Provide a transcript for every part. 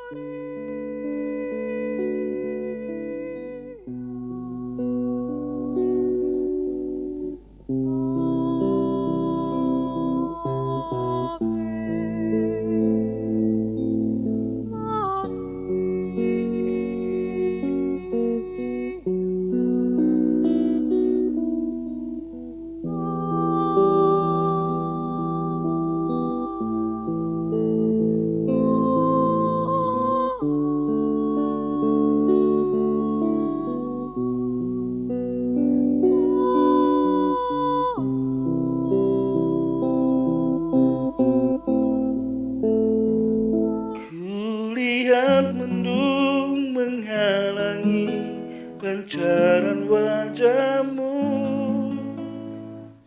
Kulihat mendung menghalangi pancaran wajahmu.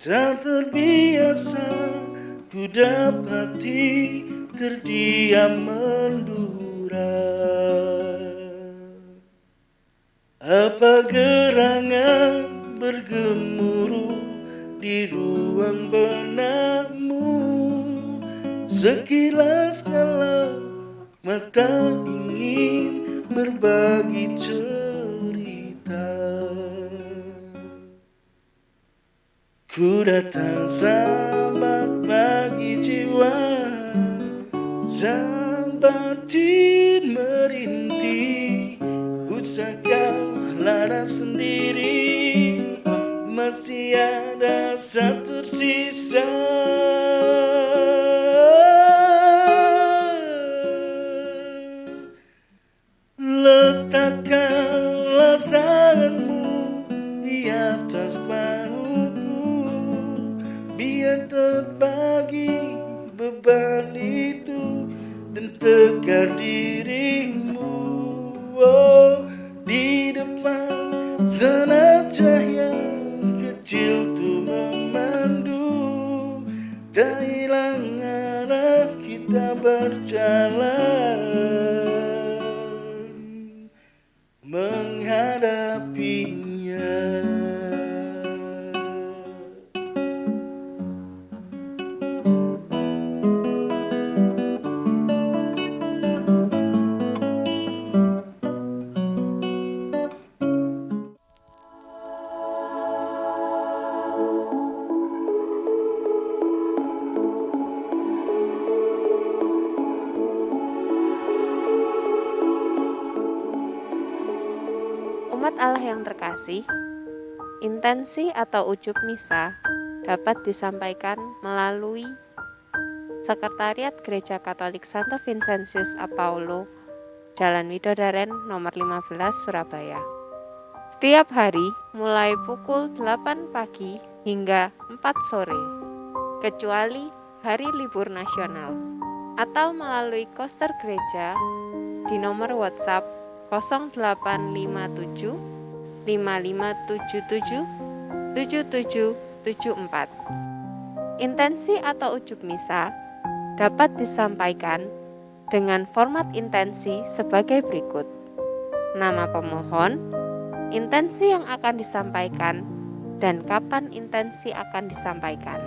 Tak terbiasa ku dapati terdiam mendura. Apa gerangan bergemuruh di ruang benakmu? Sekilas kalau mata ingin berbagi cerita. Ku datang sambat bagi jiwa, sang batin merintih. Usah kau lara sendiri, masih ada asa tersisa. Letakkanlah tanganmu di atas bahuku, biar terbagi beban itu dan tegar dirimu. Oh, di depan zona cahaya kecil tuh memandu, tak hilang arah kita berjalan menghadapinya. Umat Allah yang terkasih, intensi atau ujub misa dapat disampaikan melalui Sekretariat Gereja Katolik Santo Vincentius Apaulo, Jalan Widodaren nomor 15 Surabaya. Setiap hari mulai pukul 8 pagi hingga 4 sore, kecuali hari libur nasional, atau melalui koster gereja di nomor WhatsApp 0857 5577 7774. Intensi atau ujub misa dapat disampaikan dengan format intensi sebagai berikut: nama pemohon, intensi yang akan disampaikan, dan kapan intensi akan disampaikan.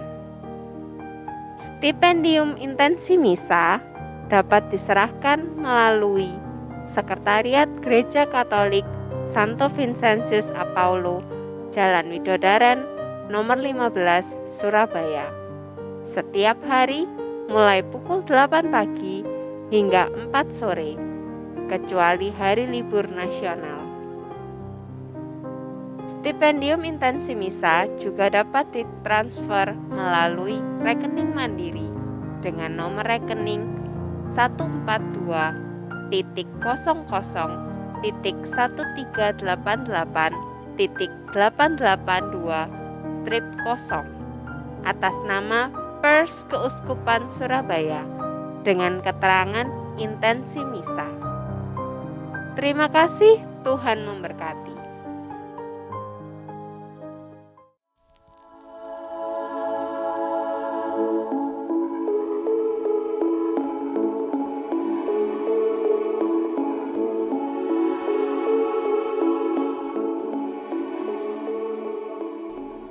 Stipendium intensi misa dapat diserahkan melalui Sekretariat Gereja Katolik Santo Vincentius Apaulo, Jalan Widodaren nomor 15 Surabaya. Setiap hari mulai pukul 8 pagi hingga 4 sore, kecuali hari libur nasional. Stipendium intensi misa juga dapat ditransfer melalui rekening mandiri dengan nomor rekening 142.1388.882/0 atas nama Pers Keuskupan Surabaya dengan keterangan intensi misa. Terima kasih, Tuhan memberkati.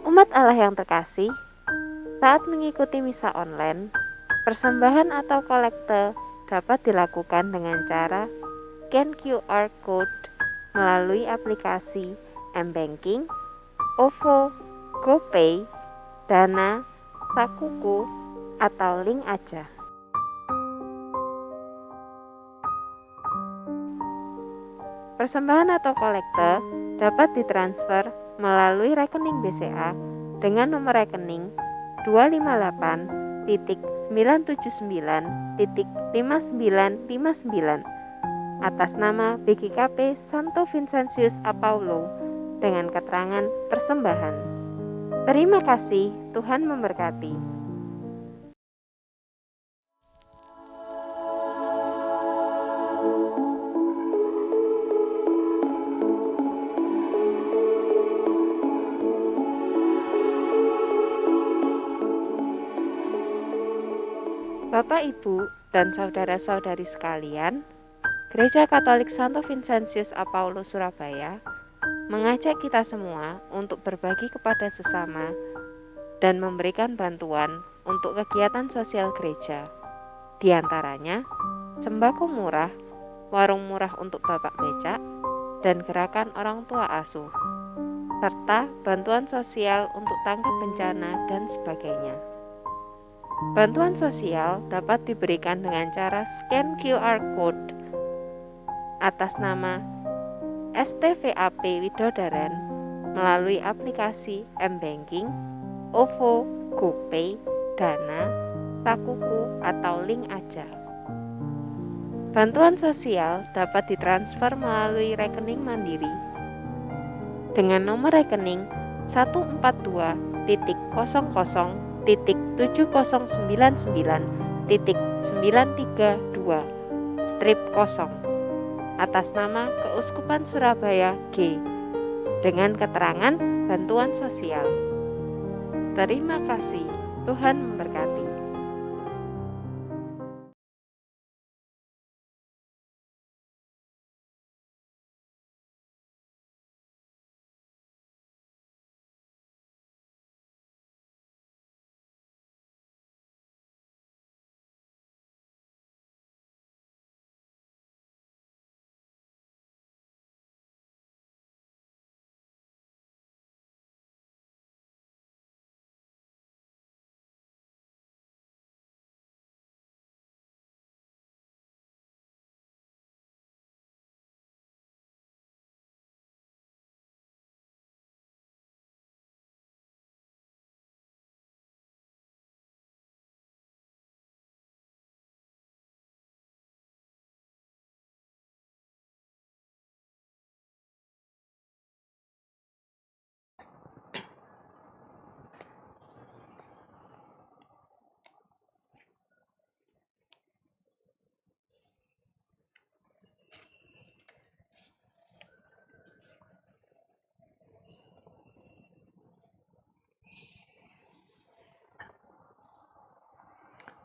Umat Allah yang terkasih, saat mengikuti misa online, persembahan atau kolekte dapat dilakukan dengan cara scan QR code melalui aplikasi M-Banking, OVO, GoPay, Dana, Sakuku, atau link aja. Persembahan atau kolekte dapat ditransfer melalui rekening BCA dengan nomor rekening 258.979.5959 atas nama BGKP Santo Vincentius Apaulo dengan keterangan persembahan. Terima kasih, Tuhan memberkati. Bapak, Ibu, dan saudara-saudari sekalian, Gereja Katolik Santo Vincentius Apaulo Surabaya mengajak kita semua untuk berbagi kepada sesama dan memberikan bantuan untuk kegiatan sosial gereja. Di antaranya, sembako murah, warung murah untuk bapak becak, dan gerakan orang tua asuh, serta bantuan sosial untuk tanggap bencana dan sebagainya. Bantuan sosial dapat diberikan dengan cara scan QR code atas nama STVAP Widodaren melalui aplikasi M-Banking, OVO, GoPay, Dana, Sakuku, atau link aja. Bantuan sosial dapat ditransfer melalui rekening mandiri dengan nomor rekening 142.7099.932 atas nama Keuskupan Surabaya G dengan keterangan bantuan sosial. Terima kasih, Tuhan memberkati.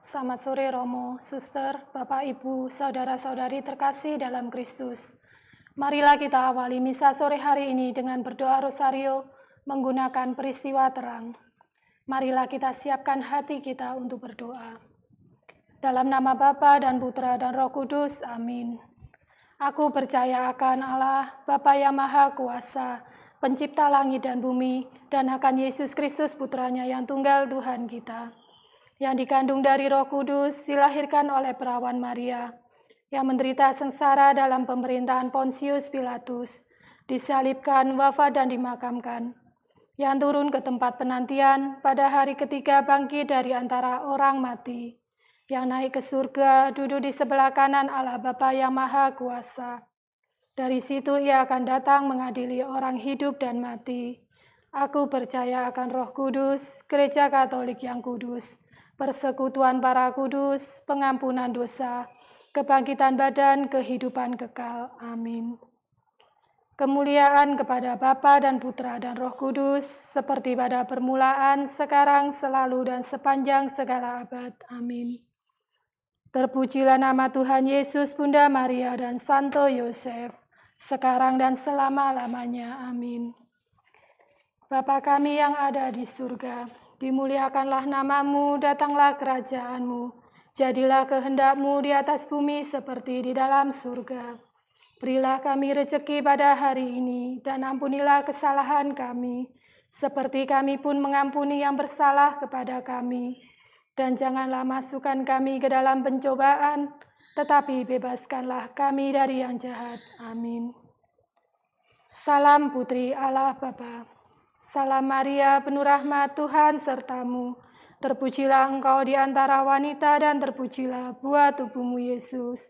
Selamat sore Romo, Suster, Bapak, Ibu, Saudara-saudari terkasih dalam Kristus. Marilah kita awali misa sore hari ini dengan berdoa rosario menggunakan peristiwa terang. Marilah kita siapkan hati kita untuk berdoa. Dalam nama Bapa dan Putra dan Roh Kudus, amin. Aku percaya akan Allah, Bapa yang Maha Kuasa, Pencipta langit dan bumi, dan akan Yesus Kristus Putranya yang tunggal Tuhan kita, yang dikandung dari Roh Kudus, dilahirkan oleh perawan Maria, yang menderita sengsara dalam pemerintahan Pontius Pilatus, disalibkan, wafat dan dimakamkan, yang turun ke tempat penantian, pada hari ketiga bangkit dari antara orang mati, yang naik ke surga, duduk di sebelah kanan Allah Bapa yang Maha Kuasa. Dari situ ia akan datang mengadili orang hidup dan mati. Aku percaya akan Roh Kudus, Gereja Katolik yang kudus, persekutuan para kudus, pengampunan dosa, kebangkitan badan, kehidupan kekal. Amin. Kemuliaan kepada Bapa dan Putra dan Roh Kudus, seperti pada permulaan, sekarang, selalu, dan sepanjang segala abad. Amin. Terpujilah nama Tuhan Yesus, Bunda Maria, dan Santo Yosef, sekarang dan selama-lamanya. Amin. Bapa kami yang ada di surga, dimuliakanlah namamu, datanglah kerajaanmu, Jadilah kehendak-Mu di atas bumi seperti di dalam surga. Berilah kami rezeki pada hari ini, dan ampunilah kesalahan kami, seperti kami pun mengampuni yang bersalah kepada kami. Dan janganlah masukkan kami ke dalam pencobaan, tetapi bebaskanlah kami dari yang jahat. Amin. Salam Putri Allah Bapa. Salam Maria, penuh rahmat, Tuhan sertamu. Terpujilah engkau di antara wanita, dan terpujilah buah tubuhmu Yesus.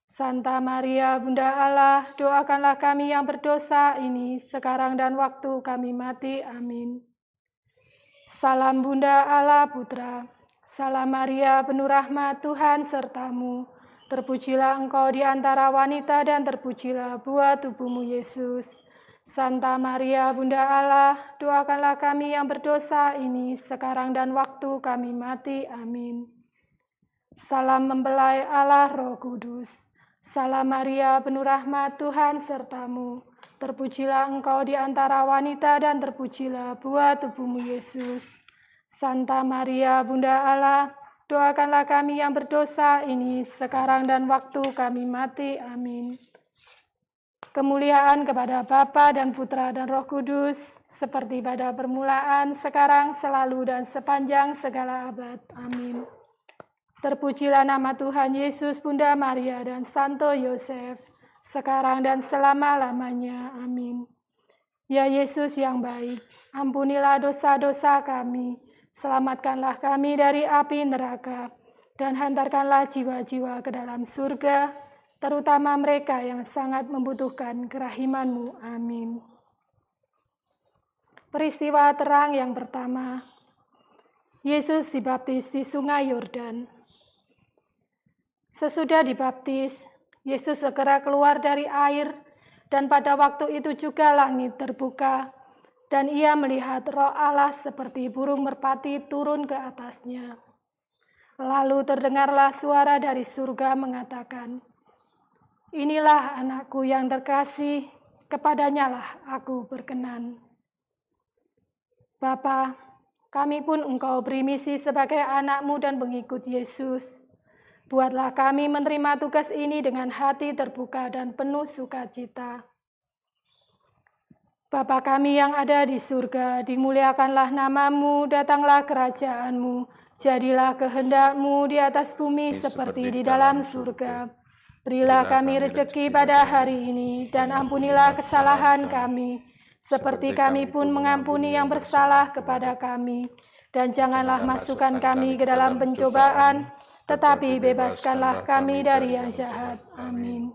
Santa Maria, Bunda Allah, doakanlah kami yang berdosa ini, sekarang dan waktu kami mati. Amin. Salam Bunda Allah Putra. Salam Maria, penuh rahmat, Tuhan sertamu. Terpujilah engkau di antara wanita, dan terpujilah buah tubuhmu Yesus. Santa Maria, Bunda Allah, doakanlah kami yang berdosa ini, sekarang dan waktu kami mati. Amin. Salam mempelai Allah Roh Kudus. Salam Maria, penuh rahmat, Tuhan sertamu. Terpujilah engkau di antara wanita, dan terpujilah buah tubuhmu Yesus. Santa Maria, Bunda Allah, doakanlah kami yang berdosa ini, sekarang dan waktu kami mati. Amin. Kemuliaan kepada Bapa dan Putra dan Roh Kudus, seperti pada permulaan, sekarang, selalu, dan sepanjang segala abad. Amin. Terpujilah nama Tuhan Yesus, Bunda Maria, dan Santo Yosef, sekarang dan selama-lamanya. Amin. Ya Yesus yang baik, ampunilah dosa-dosa kami, selamatkanlah kami dari api neraka, dan hantarkanlah jiwa-jiwa ke dalam surga, terutama mereka yang sangat membutuhkan kerahiman-Mu. Amin. Peristiwa terang yang pertama, Yesus dibaptis di Sungai Yordan. Sesudah dibaptis, Yesus segera keluar dari air, dan pada waktu itu juga langit terbuka, dan ia melihat Roh Allah seperti burung merpati turun ke atasnya. Lalu terdengarlah suara dari surga mengatakan, "Inilah anakku yang terkasih, kepadanya lah aku berkenan." Bapa, kami pun Engkau beri misi sebagai anak-Mu dan pengikut Yesus. Buatlah kami menerima tugas ini dengan hati terbuka dan penuh sukacita. Bapa kami yang ada di surga, dimuliakanlah nama-Mu, datanglah kerajaan-Mu, jadilah kehendak-Mu di atas bumi seperti di dalam surga. Berilah kami rezeki pada hari ini, dan ampunilah kesalahan kami, seperti kami pun mengampuni yang bersalah kepada kami. Dan janganlah masukkan kami ke dalam pencobaan, tetapi bebaskanlah kami dari yang jahat. Amin.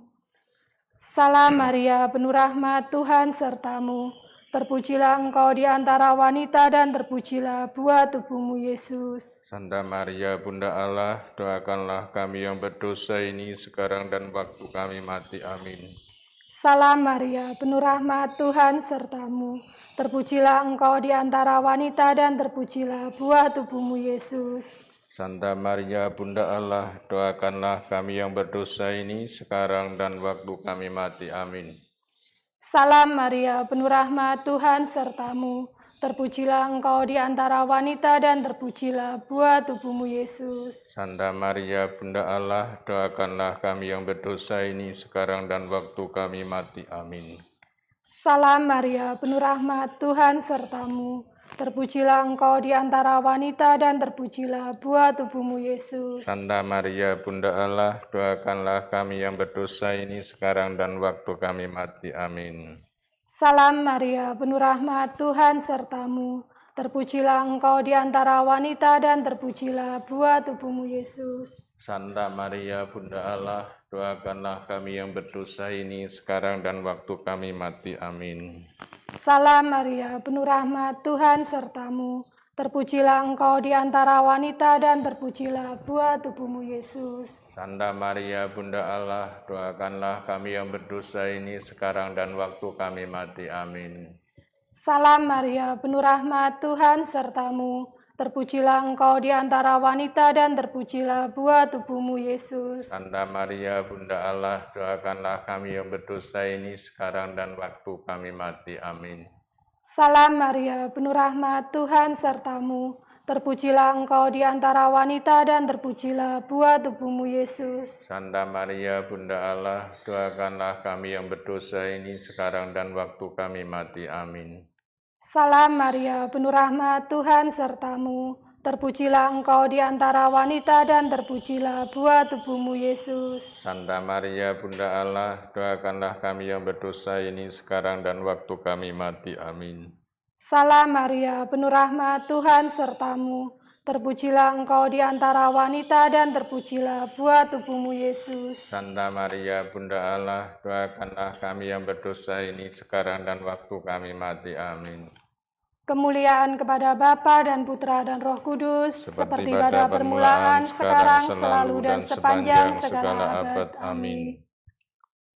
Salam Maria, penuh rahmat, Tuhan sertamu. Terpujilah engkau di antara wanita, dan terpujilah buah tubuhmu Yesus. Santa Maria, Bunda Allah, doakanlah kami yang berdosa ini sekarang dan waktu kami mati. Amin. Salam Maria, penuh rahmat, Tuhan sertamu. Terpujilah engkau di antara wanita, dan terpujilah buah tubuhmu Yesus. Santa Maria, Bunda Allah, doakanlah kami yang berdosa ini sekarang dan waktu kami mati. Amin. Salam Maria, penuh rahmat, Tuhan sertamu. Terpujilah engkau di antara wanita, dan terpujilah buah tubuhmu Yesus. Santa Maria, Bunda Allah, doakanlah kami yang berdosa ini sekarang dan waktu kami mati. Amin. Salam Maria, penuh rahmat, Tuhan sertamu. Terpujilah engkau di antara wanita, dan terpujilah buah tubuhmu Yesus. Santa Maria, Bunda Allah, doakanlah kami yang berdosa ini sekarang dan waktu kami mati. Amin. Salam Maria, penuh rahmat, Tuhan sertamu. Terpujilah engkau di antara wanita, dan terpujilah buah tubuhmu Yesus. Santa Maria, Bunda Allah, doakanlah kami yang berdosa ini sekarang dan waktu kami mati. Amin. Salam Maria, penuh rahmat, Tuhan sertamu. Terpujilah engkau di antara wanita, dan terpujilah buah tubuhmu Yesus. Santa Maria, Bunda Allah, doakanlah kami yang berdosa ini sekarang dan waktu kami mati. Amin. Salam Maria, penuh rahmat, Tuhan sertamu. Terpujilah engkau di antara wanita, dan terpujilah buah tubuhmu Yesus. Santa Maria, Bunda Allah, doakanlah kami yang berdosa ini sekarang dan waktu kami mati. Amin. Salam Maria, penuh rahmat, Tuhan sertamu. Terpujilah Engkau di antara wanita dan terpujilah buah tubuhmu Yesus. Santa Maria, Bunda Allah, doakanlah kami yang berdosa ini sekarang dan waktu kami mati. Amin. Salam Maria, penuh rahmat, Tuhan sertamu. Terpujilah Engkau di antara wanita dan terpujilah buah tubuhmu Yesus. Santa Maria, Bunda Allah, doakanlah kami yang berdosa ini sekarang dan waktu kami mati. Amin. Salam Maria, penuh rahmat, Tuhan sertamu. Terpujilah Engkau di antara wanita dan terpujilah buah tubuhmu Yesus. Santa Maria, Bunda Allah, doakanlah kami yang berdosa ini sekarang dan waktu kami mati. Amin. Kemuliaan kepada Bapa dan Putra dan Roh Kudus, seperti pada permulaan, sekarang, selalu, dan sepanjang segala abad. Amin.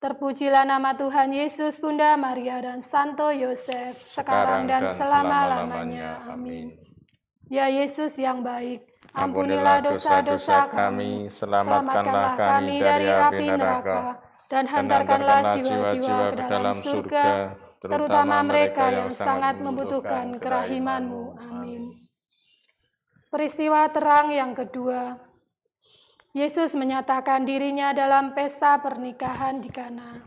Terpujilah nama Tuhan Yesus, Bunda Maria, dan Santo Yosef, sekarang dan selama-lamanya. Amin. Ya Yesus yang baik, ampunilah dosa-dosa kami, selamatkanlah kami dari api neraka, dan hantarkanlah jiwa-jiwa ke dalam surga, terutama mereka yang sangat membutuhkan kerahiman-Mu. Amin. Peristiwa terang yang kedua, Yesus menyatakan dirinya dalam pesta pernikahan di Kana.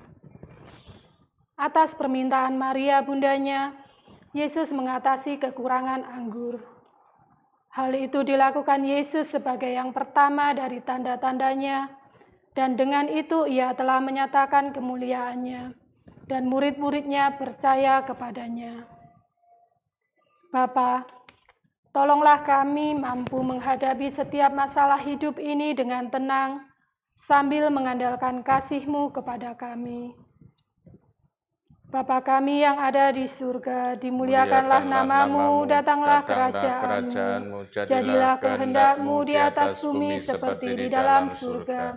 Atas permintaan Maria bundanya, Yesus mengatasi kekurangan anggur. Hal itu dilakukan Yesus sebagai yang pertama dari tanda-tandanya, dan dengan itu ia telah menyatakan kemuliaannya, dan murid-muridnya percaya kepadanya. Bapa, tolonglah kami mampu menghadapi setiap masalah hidup ini dengan tenang, sambil mengandalkan kasih-Mu kepada kami. Bapa kami yang ada di surga, dimuliakanlah nama-Mu, datanglah kerajaan-Mu, jadilah kehendak-Mu di atas bumi seperti di dalam surga.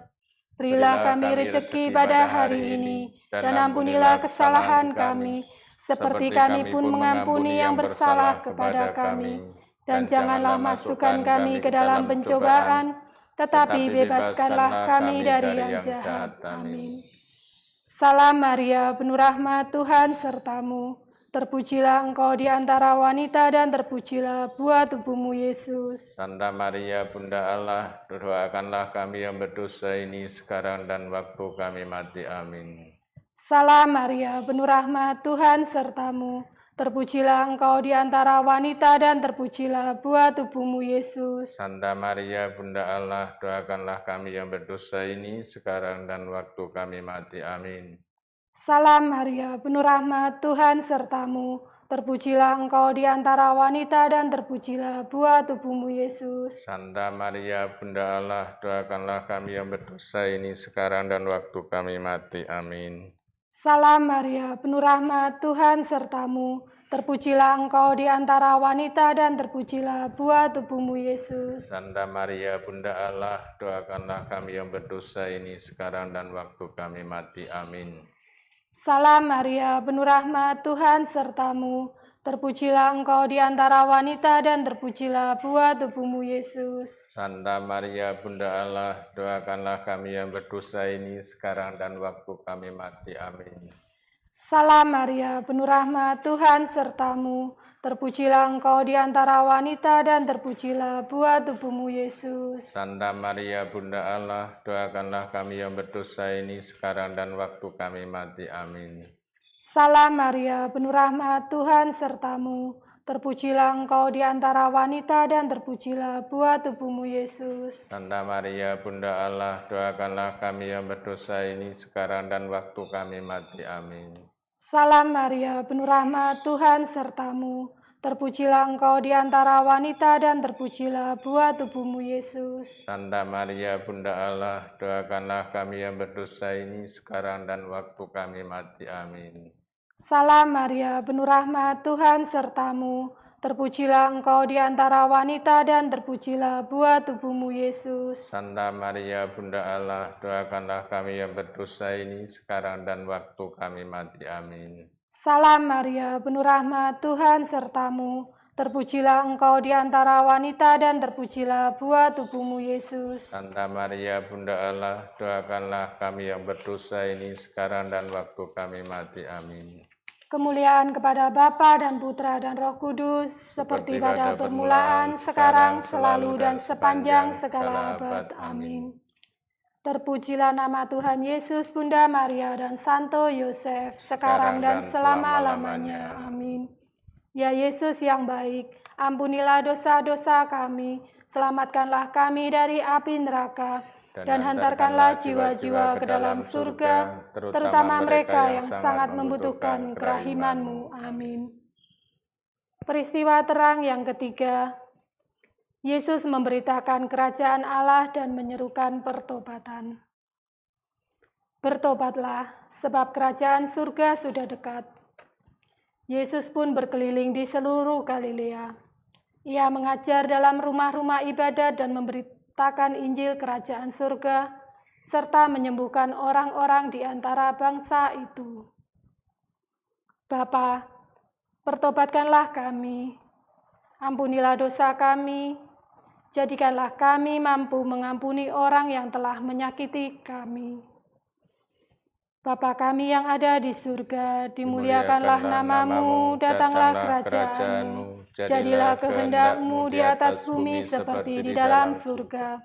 Berilah kami rezeki pada hari ini, dan ampunilah kesalahan kami, seperti kami pun mengampuni yang bersalah kepada kami. Dan janganlah masukkan kami ke dalam pencobaan, tetapi bebaskanlah kami dari yang jahat. Amin. Salam Maria, penuh rahmat, Tuhan sertamu. Terpujilah Engkau di antara wanita dan terpujilah buah tubuhmu Yesus. Santa Maria, Bunda Allah, doakanlah kami yang berdosa ini sekarang dan waktu kami mati. Amin. Salam Maria, penuh rahmat, Tuhan sertamu. Terpujilah Engkau di antara wanita dan terpujilah buah tubuhmu Yesus. Santa Maria, Bunda Allah, doakanlah kami yang berdosa ini sekarang dan waktu kami mati. Amin. Salam Maria, penuh rahmat, Tuhan sertamu. Terpujilah Engkau di antara wanita dan terpujilah buah tubuhmu Yesus. Santa Maria, Bunda Allah, doakanlah kami yang berdosa ini sekarang dan waktu kami mati. Amin. Salam Maria, penuh rahmat, Tuhan sertamu. Terpujilah Engkau di antara wanita dan terpujilah buah tubuhmu Yesus. Santa Maria, Bunda Allah, doakanlah kami yang berdosa ini sekarang dan waktu kami mati. Amin. Salam Maria, penuh rahmat, Tuhan sertamu. Terpujilah Engkau di antara wanita dan terpujilah buah tubuhmu Yesus. Santa Maria, Bunda Allah, doakanlah kami yang berdosa ini sekarang dan waktu kami mati. Amin. Salam Maria, penuh rahmat, Tuhan sertamu. Terpujilah Engkau di antara wanita dan terpujilah buah tubuhmu Yesus. Santa Maria, Bunda Allah, doakanlah kami yang berdosa ini sekarang dan waktu kami mati. Amin. Salam Maria, penuh rahmat, Tuhan sertamu. Terpujilah Engkau di antara wanita dan terpujilah buah tubuhmu Yesus. Santa Maria, Bunda Allah, doakanlah kami yang berdosa ini sekarang dan waktu kami mati. Amin. Salam Maria, penuh rahmat, Tuhan sertamu. Terpujilah Engkau di antara wanita dan terpujilah buah tubuhmu Yesus. Santa Maria, Bunda Allah, doakanlah kami yang berdosa ini sekarang dan waktu kami mati. Amin. Salam Maria, penuh rahmat, Tuhan sertamu. Terpujilah Engkau di antara wanita dan terpujilah buah tubuhmu Yesus. Santa Maria, Bunda Allah, doakanlah kami yang berdosa ini sekarang dan waktu kami mati. Amin. Salam Maria, penuh rahmat, Tuhan sertamu. Terpujilah Engkau di antara wanita dan terpujilah buah tubuhmu Yesus. Santa Maria, Bunda Allah, doakanlah kami yang berdosa ini sekarang dan waktu kami mati. Amin. Kemuliaan kepada Bapa dan Putra dan Roh Kudus, seperti pada permulaan, sekarang, selalu, dan sepanjang segala abad. Amin. Terpujilah nama Tuhan Yesus, Bunda Maria, dan Santo Yosef, sekarang dan selama-lamanya. Amin. Ya Yesus yang baik, ampunilah dosa-dosa kami, selamatkanlah kami dari api neraka, dan hantarkanlah jiwa-jiwa ke dalam surga, terutama mereka yang sangat membutuhkan kerahiman-Mu. Amin. Peristiwa terang yang ketiga, Yesus memberitakan kerajaan Allah dan menyerukan pertobatan. Bertobatlah, sebab kerajaan surga sudah dekat. Yesus pun berkeliling di seluruh Galilea. Ia mengajar dalam rumah-rumah ibadat dan memberitakan Injil kerajaan surga, serta menyembuhkan orang-orang di antara bangsa itu. Bapa, pertobatkanlah kami, ampunilah dosa kami, jadikanlah kami mampu mengampuni orang yang telah menyakiti kami. Bapa kami yang ada di surga, dimuliakanlah nama-Mu, datanglah kerajaan-Mu, jadilah kehendak-Mu di atas bumi seperti di dalam surga.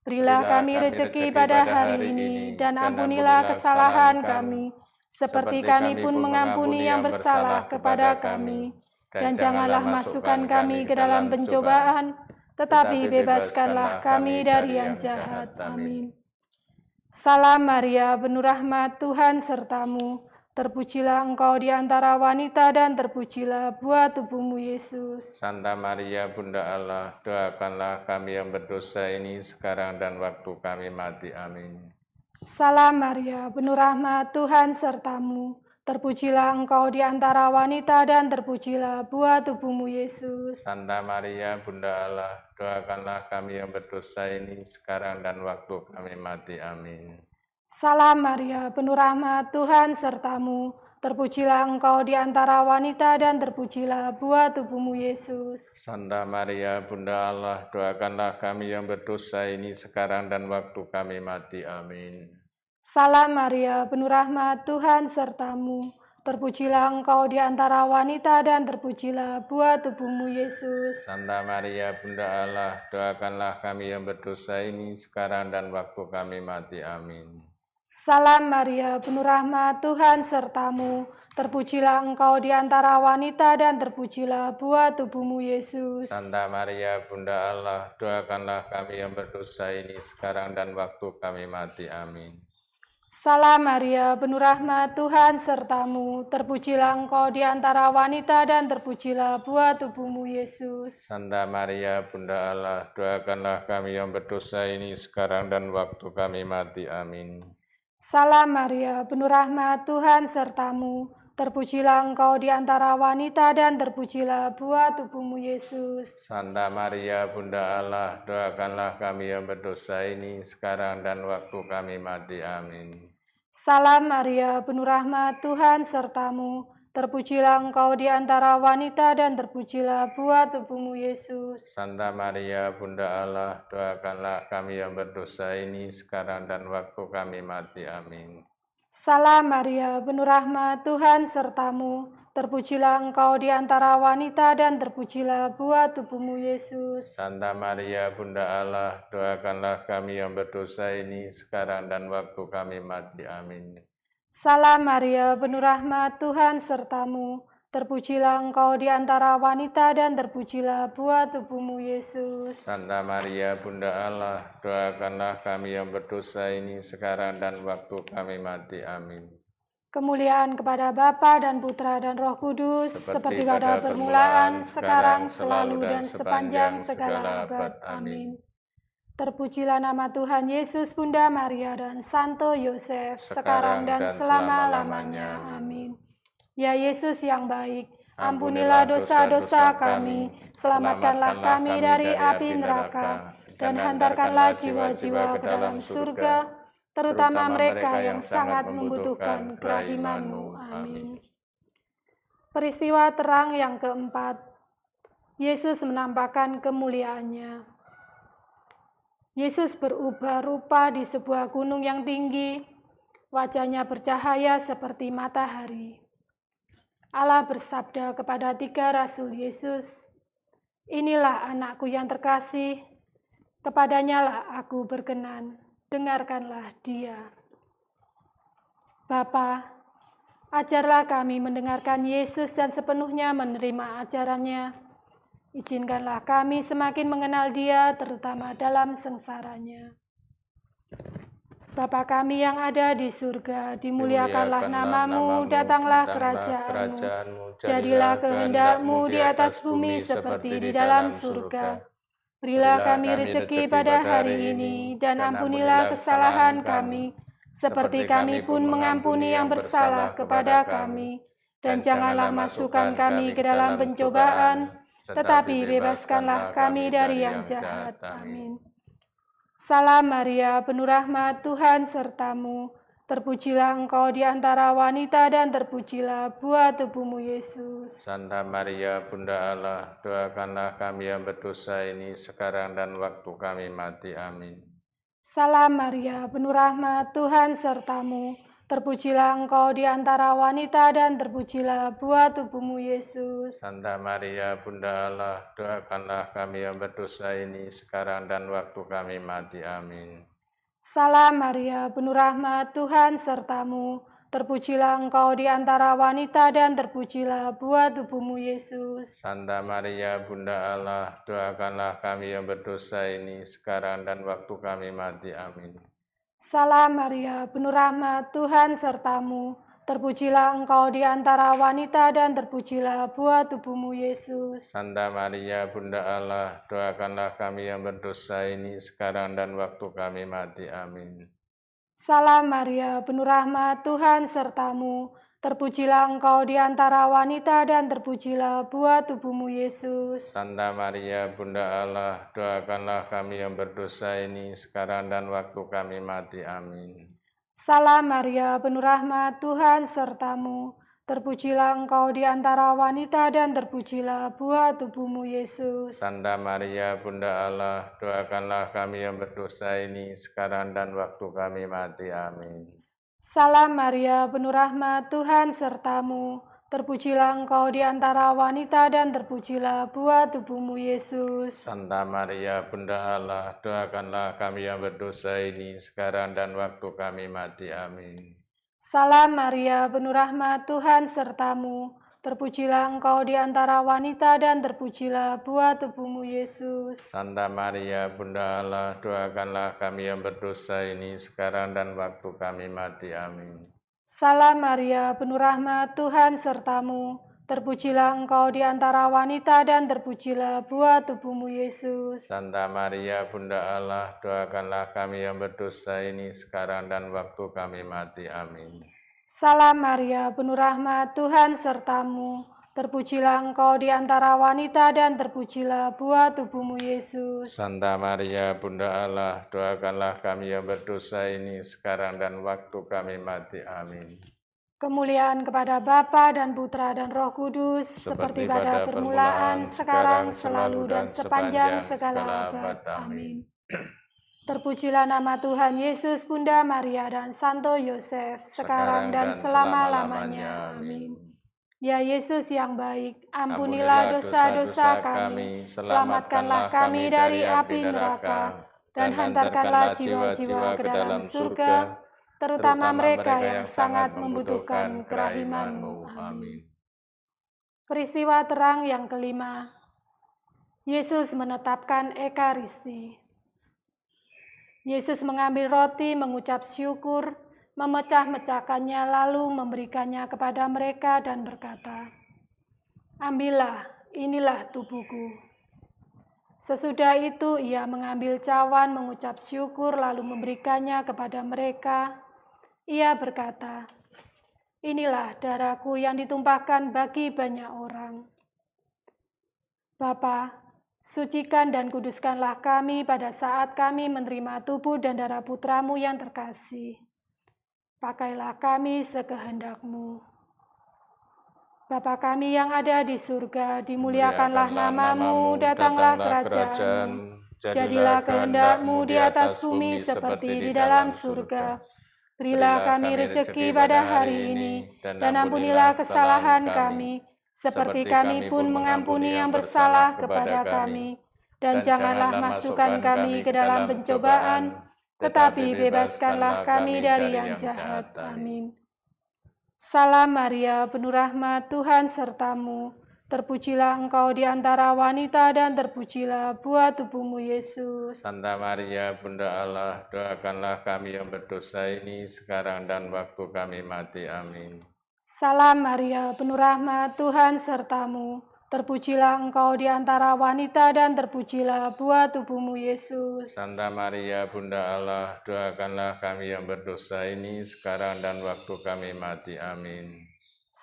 Berilah kami rezeki pada hari ini, dan ampunilah kesalahan kami, seperti kami pun mengampuni yang bersalah kepada kami. Dan janganlah masukkan kami ke dalam pencobaan, tetapi bebaskanlah kami dari yang jahat. Amin. Salam Maria, penuh rahmat, Tuhan sertamu. Terpujilah engkau di antara wanita dan terpujilah buah tubuhmu Yesus. Santa Maria, Bunda Allah, doakanlah kami yang berdosa ini sekarang dan waktu kami mati. Amin. Salam Maria, penuh rahmat, Tuhan sertamu. Terpujilah engkau di antara wanita dan terpujilah buah tubuhmu Yesus. Santa Maria, Bunda Allah, doakanlah kami yang berdosa ini sekarang dan waktu kami mati. Amin. Salam Maria, penuh rahmat, Tuhan sertamu. Terpujilah engkau di antara wanita dan terpujilah buah tubuhmu Yesus. Santa Maria, Bunda Allah, doakanlah kami yang berdosa ini sekarang dan waktu kami mati. Amin. Salam Maria, penuh rahmat, Tuhan sertamu. Terpujilah engkau di antara wanita dan terpujilah buah tubuhmu Yesus. Santa Maria, Bunda Allah, doakanlah kami yang berdosa ini sekarang dan waktu kami mati. Amin. Salam Maria, penuh rahmat, Tuhan sertamu. Terpujilah engkau di antara wanita dan terpujilah buah tubuhmu Yesus. Santa Maria, Bunda Allah, doakanlah kami yang berdosa ini sekarang dan waktu kami mati. Amin. Salam Maria, penuh rahmat, Tuhan sertamu. Terpujilah engkau di antara wanita dan terpujilah buah tubuhmu Yesus. Santa Maria, Bunda Allah, doakanlah kami yang berdosa ini sekarang dan waktu kami mati. Amin. Salam Maria, penuh rahmat, Tuhan sertamu. Terpujilah engkau di antara wanita dan terpujilah buah tubuhmu Yesus. Santa Maria, Bunda Allah, doakanlah kami yang berdosa ini sekarang dan waktu kami mati. Amin. Salam Maria, penuh rahmat, Tuhan sertamu. Terpujilah engkau di antara wanita dan terpujilah buah tubuhmu Yesus. Santa Maria, Bunda Allah, doakanlah kami yang berdosa ini sekarang dan waktu kami mati. Amin. Salam Maria, penuh rahmat, Tuhan sertamu. Terpujilah engkau di antara wanita dan terpujilah buah tubuhmu Yesus. Santa Maria, Bunda Allah, doakanlah kami yang berdosa ini sekarang dan waktu kami mati. Amin. Salam Maria, penuh rahmat, Tuhan sertamu. Terpujilah engkau di antara wanita dan terpujilah buah tubuhmu Yesus. Santa Maria, Bunda Allah, doakanlah kami yang berdosa ini sekarang dan waktu kami mati. Amin. Kemuliaan kepada Bapa dan Putra dan Roh Kudus, seperti pada permulaan, sekarang, selalu, dan sepanjang segala abad. Amin. Terpujilah nama Tuhan Yesus, Bunda Maria, dan Santo Yosef, sekarang dan selama-lamanya. Amin. Ya Yesus yang baik, ampunilah dosa-dosa kami, selamatkanlah kami dari api neraka, dan hantarkanlah jiwa-jiwa ke dalam surga, terutama mereka yang sangat membutuhkan kerahiman-Mu. Amin. Peristiwa terang yang keempat, Yesus menampakkan kemuliaannya. Yesus berubah rupa di sebuah gunung yang tinggi, wajahnya bercahaya seperti matahari. Allah bersabda kepada 3 rasul Yesus, "Inilah anakku yang terkasih, kepadanya lah aku berkenan, dengarkanlah dia." Bapa, ajarlah kami mendengarkan Yesus dan sepenuhnya menerima ajarannya. Izinkanlah kami semakin mengenal Dia, terutama dalam sengsaranya. Bapa kami yang ada di surga, dimuliakanlah namamu, datanglah kerajaanmu, jadilah kehendak-mu di atas bumi seperti di dalam surga. Berilah kami rezeki pada hari ini, dan ampunilah kesalahan kami, seperti kami pun mengampuni yang bersalah kepada kami. Dan janganlah masukkan kami ke dalam pencobaan, tetapi bebaskanlah kami dari yang jahat. Amin. Salam Maria, penuh rahmat, Tuhan sertamu. Terpujilah engkau di antara wanita dan terpujilah buah tubuhmu Yesus. Santa Maria, Bunda Allah, doakanlah kami yang berdosa ini sekarang dan waktu kami mati. Amin. Salam Maria, penuh rahmat, Tuhan sertamu. Terpujilah engkau di antara wanita dan terpujilah buah tubuhmu Yesus. Santa Maria, Bunda Allah, doakanlah kami yang berdosa ini sekarang dan waktu kami mati. Amin. Salam Maria, penuh rahmat, Tuhan sertamu. Terpujilah engkau di antara wanita dan terpujilah buah tubuhmu Yesus. Santa Maria, Bunda Allah, doakanlah kami yang berdosa ini sekarang dan waktu kami mati. Amin. Salam Maria, penuh rahmat, Tuhan sertamu. Terpujilah engkau di antara wanita dan terpujilah buah tubuhmu Yesus. Santa Maria, Bunda Allah, doakanlah kami yang berdosa ini sekarang dan waktu kami mati. Amin. Salam Maria, penuh rahmat, Tuhan sertamu. Terpujilah engkau di antara wanita dan terpujilah buah tubuhmu Yesus. Santa Maria, Bunda Allah, doakanlah kami yang berdosa ini sekarang dan waktu kami mati. Amin. Salam Maria, penuh rahmat, Tuhan sertamu. Terpujilah engkau di antara wanita dan terpujilah buah tubuhmu Yesus. Santa Maria, Bunda Allah, doakanlah kami yang berdosa ini sekarang dan waktu kami mati. Amin. Salam Maria, penuh rahmat, Tuhan sertamu. Terpujilah engkau di antara wanita dan terpujilah buah tubuhmu Yesus. Santa Maria, Bunda Allah, doakanlah kami yang berdosa ini sekarang dan waktu kami mati. Amin. Salam Maria, penuh rahmat, Tuhan sertamu. Terpujilah engkau di antara wanita dan terpujilah buah tubuhmu Yesus. Santa Maria, Bunda Allah, doakanlah kami yang berdosa ini sekarang dan waktu kami mati. Amin. Salam Maria, penuh rahmat, Tuhan sertamu. Terpujilah engkau di antara wanita dan terpujilah buah tubuhmu Yesus. Santa Maria, Bunda Allah, doakanlah kami yang berdosa ini sekarang dan waktu kami mati. Amin. Salam Maria, penuh rahmat, Tuhan sertamu. Terpujilah engkau di antara wanita dan terpujilah buah tubuhmu Yesus. Santa Maria, Bunda Allah, doakanlah kami yang berdosa ini sekarang dan waktu kami mati. Amin. Kemuliaan kepada Bapa dan Putra dan Roh Kudus, seperti pada permulaan, sekarang, selalu, dan sepanjang segala abad. Amin. Terpujilah nama Tuhan Yesus, Bunda Maria, dan Santo Yosef, sekarang dan selama-lamanya. Amin. Ya Yesus yang baik, ampunilah dosa-dosa kami, selamatkanlah kami dari api neraka, dan hantarkanlah jiwa-jiwa ke dalam surga, terutama mereka yang sangat membutuhkan kerahiman-Mu. Amin. Peristiwa terang yang kelima, Yesus menetapkan Ekaristi. Yesus mengambil roti, mengucap syukur, memecah-mecahkannya, lalu memberikannya kepada mereka dan berkata, "Ambillah, inilah tubuhku." Sesudah itu ia mengambil cawan, mengucap syukur, lalu memberikannya kepada mereka. Ia berkata, "Inilah darahku yang ditumpahkan bagi banyak orang. Bapa, sucikan dan kuduskanlah kami pada saat kami menerima tubuh dan darah Putramu yang terkasih. Pakailah kami sekehendak-Mu. Bapa kami yang ada di surga, dimuliakanlah namamu, datanglah kerajaan-Mu. Jadilah kehendak-Mu di atas bumi seperti di dalam surga. Berilah kami rezeki pada hari ini, dan ampunilah kesalahan kami, seperti kami pun mengampuni yang bersalah kepada kami. Dan janganlah masukkan kami ke dalam pencobaan, tetapi bebaskanlah kami dari yang jahat. Amin. Salam Maria, penuh rahmat, Tuhan sertamu. Terpujilah engkau di antara wanita dan terpujilah buah tubuhmu Yesus. Santa Maria, Bunda Allah, doakanlah kami yang berdosa ini sekarang dan waktu kami mati. Amin. Salam Maria, penuh rahmat, Tuhan sertamu. Terpujilah engkau di antara wanita dan terpujilah buah tubuhmu Yesus. Santa Maria, Bunda Allah, doakanlah kami yang berdosa ini sekarang dan waktu kami mati. Amin.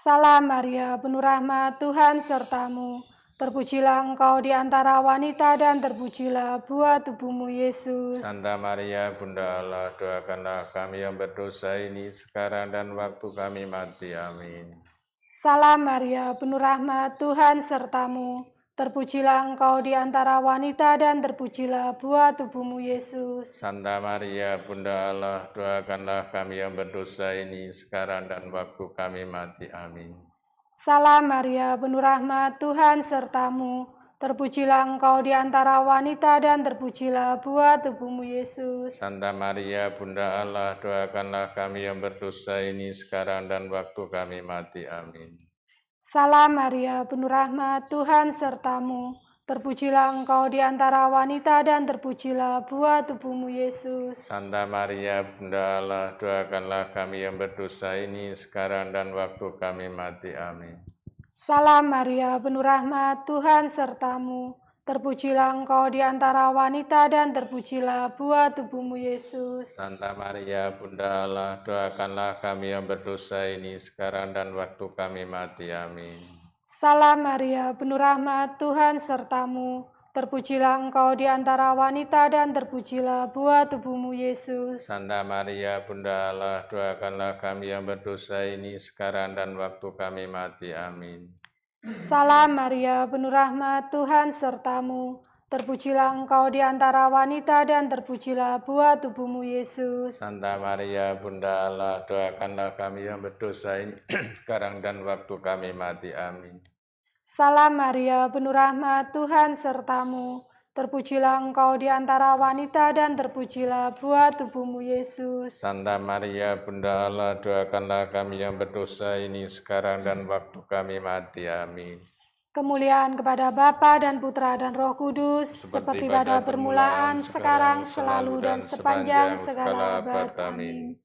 Salam Maria, penuh rahmat, Tuhan sertamu. Terpujilah engkau di antara wanita dan terpujilah buah tubuhmu Yesus. Santa Maria, Bunda Allah, doakanlah kami yang berdosa ini sekarang dan waktu kami mati. Amin. Salam Maria, penuh rahmat, Tuhan sertamu. Terpujilah engkau di antara wanita dan terpujilah buah tubuhmu Yesus. Santa Maria, Bunda Allah, doakanlah kami yang berdosa ini sekarang dan waktu kami mati. Amin. Salam Maria, penuh rahmat, Tuhan sertamu. Terpujilah engkau di antara wanita dan terpujilah buah tubuhmu Yesus. Santa Maria, Bunda Allah, doakanlah kami yang berdosa ini sekarang dan waktu kami mati. Amin. Salam Maria, penuh rahmat, Tuhan sertamu. Terpujilah engkau di antara wanita dan terpujilah buah tubuhmu Yesus. Santa Maria, Bunda Allah, doakanlah kami yang berdosa ini sekarang dan waktu kami mati. Amin. Salam Maria, penuh rahmat, Tuhan sertamu. Terpujilah engkau di antara wanita dan terpujilah buah tubuhmu Yesus. Santa Maria, Bunda Allah, doakanlah kami yang berdosa ini sekarang dan waktu kami mati. Amin. Salam Maria, penuh rahmat, Tuhan sertamu. Terpujilah engkau di antara wanita dan terpujilah buah tubuhmu Yesus. Santa Maria, Bunda Allah, doakanlah kami yang berdosa ini sekarang dan waktu kami mati. Amin. Salam Maria, penuh rahmat, Tuhan sertamu. Terpujilah engkau di antara wanita dan terpujilah buah tubuhmu Yesus. Santa Maria, Bunda Allah, doakanlah kami yang berdosa ini sekarang dan waktu kami mati. Amin. Salam Maria, penuh rahmat, Tuhan sertamu. Terpujilah engkau di antara wanita dan terpujilah buah tubuhmu Yesus. Santa Maria, Bunda Allah, doakanlah kami yang berdosa ini sekarang dan waktu kami mati. Amin. Kemuliaan kepada Bapa dan Putra dan Roh Kudus, seperti pada permulaan, sekarang, selalu, dan sepanjang segala abad. Amin.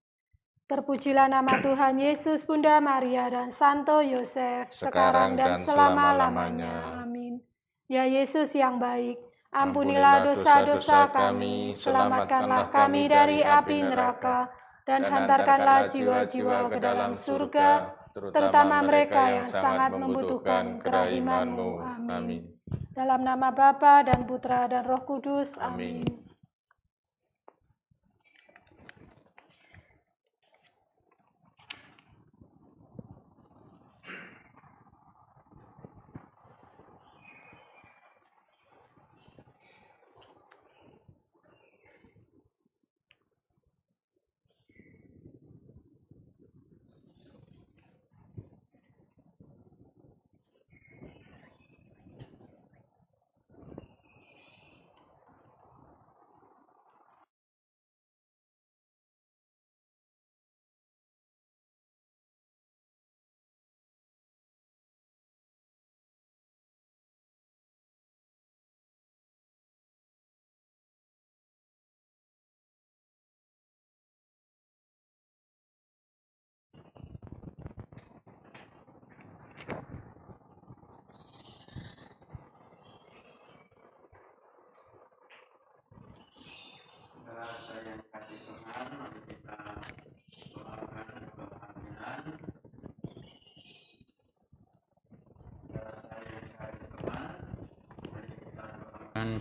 Terpujilah nama Tuhan Yesus, Bunda Maria, dan Santo Yosef, sekarang dan selama-lamanya. Amin. Ya Yesus yang baik, ampunilah dosa-dosa kami, selamatkanlah kami dari api neraka, dan hantarkanlah jiwa-jiwa ke dalam surga, terutama mereka yang sangat membutuhkan kerahiman-Mu. Amin. Dalam nama Bapa dan Putra dan Roh Kudus. Amin.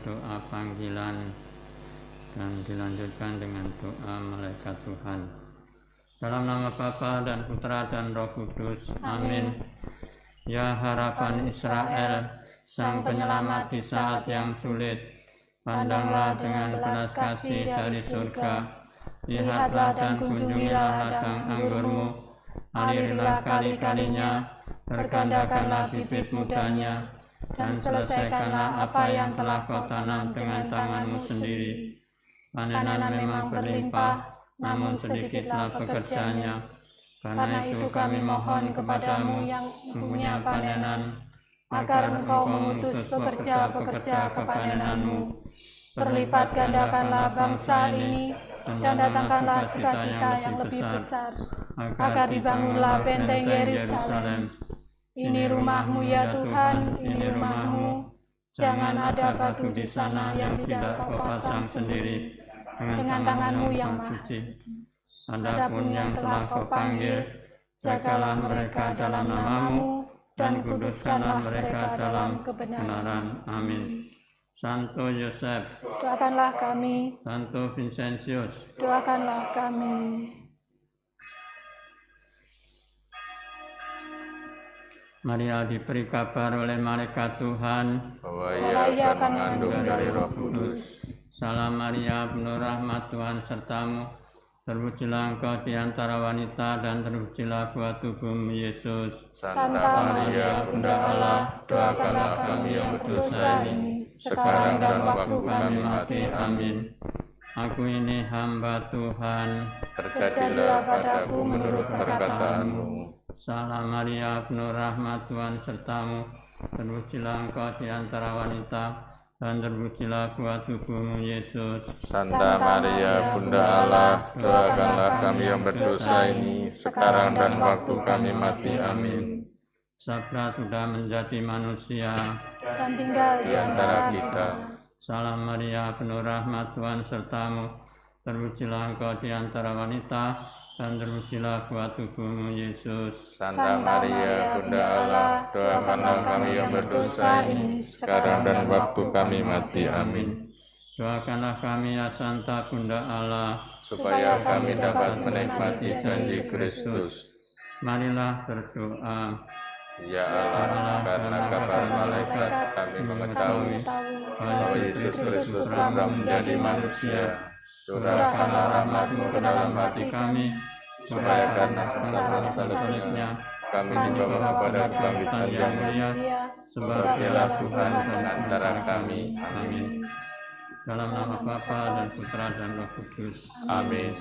Doa panggilan dan dilanjutkan dengan doa malaikat Tuhan. Dalam nama Bapa dan Putra dan Roh Kudus. Amin. Ya harapan Israel, Sang Penyelamat di saat yang sulit, pandanglah dengan belas kasih dari surga Lihatlah dan kunjungilah ladang anggurmu, alirilah kali-kalinya, bergandakanlah bibit mudanya, dan selesaikanlah apa yang telah kau tanam dengan tanganmu sendiri. Panenan memang berlimpah, namun sedikitlah pekerjanya. Karena itu kami mohon kepadamu yang mempunyai panenan, agar engkau mengutus pekerja-pekerja ke panenanmu. Perlipat gandakanlah bangsa ini, dan datangkanlah sukacita yang lebih besar, agar dibangunlah benteng Yerusalem. Ini rumahmu ya Tuhan, ini rumahmu. Jangan ada batu di sana yang tidak kau pasang sendiri dengan tanganmu yang maha suci. Adapun yang telah kau panggil, jagalah mereka dalam namamu, dan kuduskanlah mereka dalam kebenaran. Amin. Santo Yosef, Doakanlah kami, Santo Vincentius, doakanlah kami. Maria diberi kabar oleh malaikat Tuhan bahwa ia akan mengandung dari Roh Kudus. Salam Maria, penuh rahmat, Tuhan sertamu. Terpujilah engkau di antara wanita, dan terpujilah buah tubuhmu Yesus. Santa Maria, Bunda Allah, doakanlah kami yang berdosa ini, sekarang dan waktu kami mati. Amin. Aku ini hamba Tuhan. Terjadilah padaku menurut perkataanmu. Salam Maria, penuh rahmat, Tuhan sertamu. Terpujilah engkau di antara wanita, dan terpujilah buah tubuhmu Yesus. Santa Maria, Bunda Allah, doakanlah kami yang berdosa ini, sekarang dan waktu kami mati. Amin. Sabda sudah menjadi manusia dan tinggal Di antara kita, Salam Maria, penuh rahmat, Tuhan sertamu. Terpujilah engkau di antara wanita, dan terpujilah buah tubuhmu Yesus. Santa Maria, Bunda Allah, doakanlah kami yang berdosa ini, sekarang dan waktu kami mati. Amin. Doakanlah kami ya Santa Bunda Allah, Supaya kami dapat menikmati janji Kristus. marilah berdoa. Ya Allah, karena kabar malaikat kami mengetahui bahwa Yesus Kristus telah menjadi manusia. Curahkanlah rahmat-Mu ke dalam hati kami, supaya karena kesengsaraan salibnya kami dibawa pada kebangkitan yang mulia, sebab Dialah Tuhan dan antara kami. Amin. Dalam nama Bapa dan Putra dan Roh Kudus. Amin.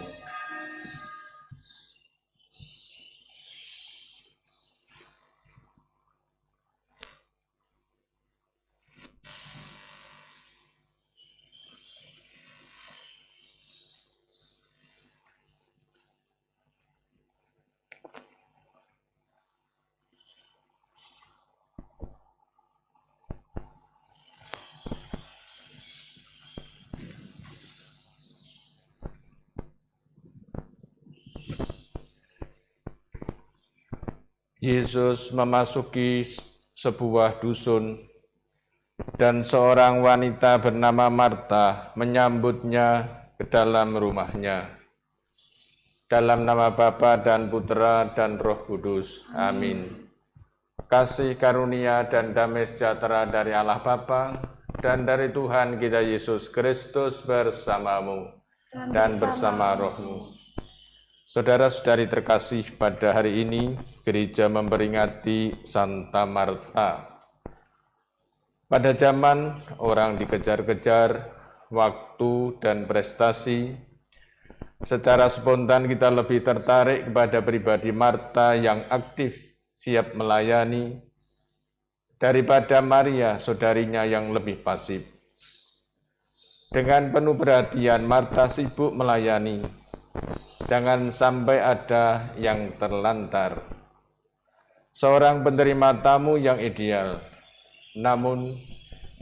Yesus memasuki sebuah dusun, dan seorang wanita bernama Marta menyambutnya ke dalam rumahnya. Dalam nama Bapa dan Putra dan Roh Kudus. Amin. Kasih karunia dan damai sejahtera dari Allah Bapa dan dari Tuhan kita Yesus Kristus bersamamu dan bersama rohmu. Saudara-saudari terkasih, pada hari ini gereja memperingati Santa Marta. Pada zaman orang dikejar-kejar waktu dan prestasi, secara spontan kita lebih tertarik kepada pribadi Marta yang aktif, siap melayani, daripada Maria, saudarinya yang lebih pasif. Dengan penuh perhatian, Marta sibuk melayani. Jangan sampai ada yang terlantar. Seorang penerima tamu yang ideal, namun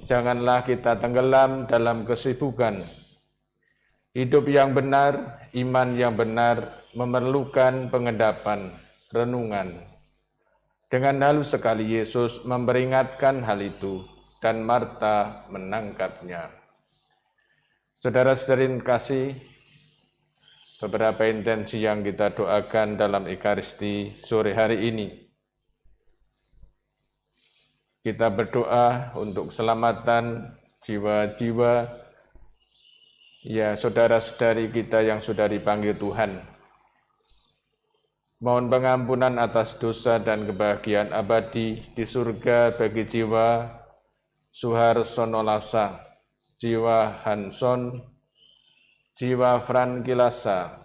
janganlah kita tenggelam dalam kesibukan. Hidup yang benar, iman yang benar, memerlukan pengendapan, renungan. Dengan halus sekali Yesus memperingatkan hal itu, dan Marta menangkapnya. Saudara-saudari kasih, beberapa intensi yang kita doakan dalam Ekaristi sore hari ini. Kita berdoa untuk keselamatan jiwa-jiwa Ya, saudara-saudari kita yang sudah dipanggil Tuhan, mohon pengampunan atas dosa dan kebahagiaan abadi di surga bagi jiwa Suharsono Lasa, jiwa Hanson, jiwa Frankilasa,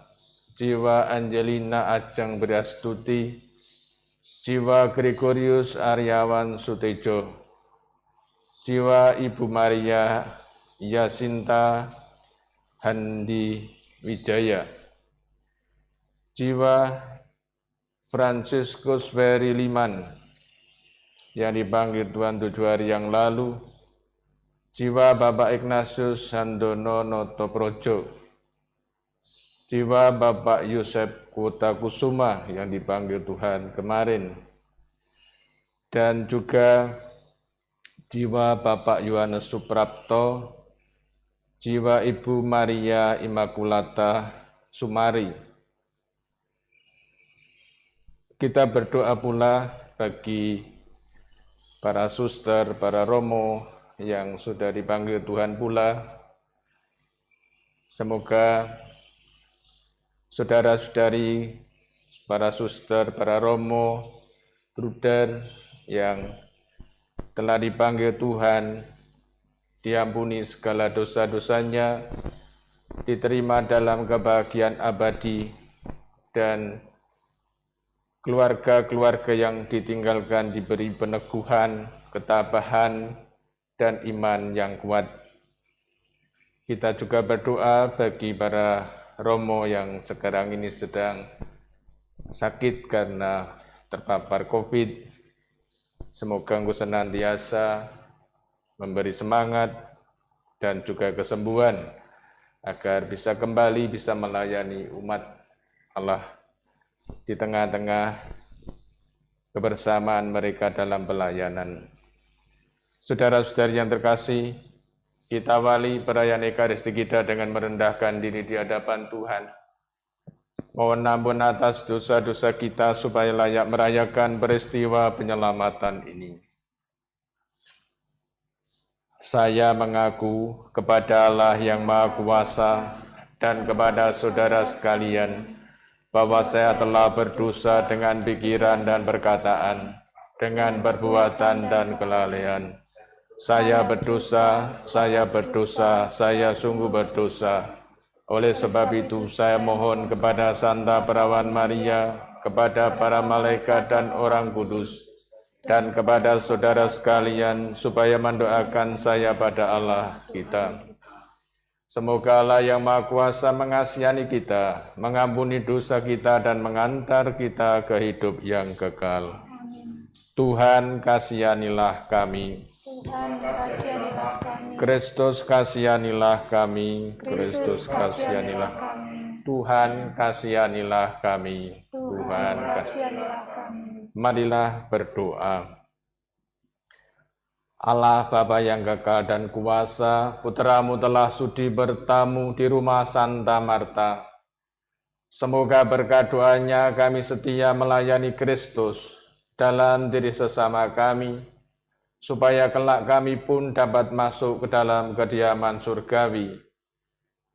jiwa Angelina Ajeng Briastuti, jiwa Gregorius Aryawan Sutejo, jiwa Ibu Maria Yasinta Handi Wijaya, jiwa Franciscus Ferry Liman yang dipanggil Tuhan 7 hari yang lalu, jiwa Bapak Ignatius Handono Notoprojo, jiwa Bapak Yosef Kota Kusuma yang dipanggil Tuhan kemarin, dan juga jiwa Bapak Yohanes Suprapto, jiwa Ibu Maria Immaculata Sumari. Kita berdoa pula bagi para suster, para romo yang sudah dipanggil Tuhan pula. Semoga saudara-saudari, para suster, para romo, bruder yang telah dipanggil Tuhan, diampuni segala dosa-dosanya, diterima dalam kebahagiaan abadi, dan keluarga-keluarga yang ditinggalkan diberi peneguhan, ketabahan, dan iman yang kuat. Kita juga berdoa bagi para romo yang sekarang ini sedang sakit karena terpapar COVID. Semoga Engkau senantiasa memberi semangat dan juga kesembuhan agar bisa kembali bisa melayani umat Allah di tengah-tengah kebersamaan mereka dalam pelayanan. Saudara-saudari yang terkasih, kita awali perayaan Ekaristi kita dengan merendahkan diri di hadapan Tuhan. Mohon ampun atas dosa-dosa kita supaya layak merayakan peristiwa penyelamatan ini. Saya mengaku kepada Allah yang Maha Kuasa dan kepada saudara sekalian bahwa saya telah berdosa dengan pikiran dan perkataan, dengan perbuatan dan kelalaian. Saya berdosa, saya sungguh berdosa. Oleh sebab itu saya mohon kepada Santa Perawan Maria, kepada para malaikat dan orang kudus, dan kepada saudara sekalian supaya mendoakan saya pada Allah kita. Semoga Allah yang Maha Kuasa mengasihi kita, mengampuni dosa kita dan mengantar kita ke hidup yang kekal. Tuhan kasihanilah kami. Tuhan kasihanilah kami. Kristus kasihanilah kami. Kristus kasihanilah kami. Tuhan kasihanilah kami. Tuhan kasihanilah kami. Marilah berdoa. Allah Bapa yang kekal dan kuasa, Putra-Mu telah sudi bertamu di rumah Santa Marta. Semoga berkat doanya kami setia melayani Kristus dalam diri sesama kami, supaya kelak kami pun dapat masuk ke dalam kediaman surgawi.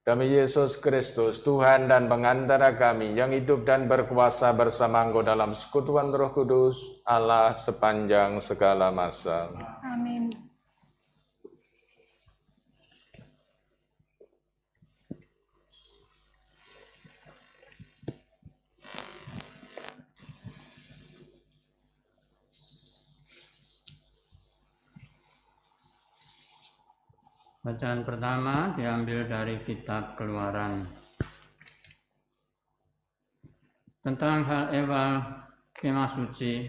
Demi Yesus Kristus, Tuhan dan pengantara kami, yang hidup dan berkuasa bersama Engkau dalam sekutuan Roh Kudus, Allah sepanjang segala masa. Amin. Bacaan pertama diambil dari kitab Keluaran. Tentang hal ehwal kemah suci,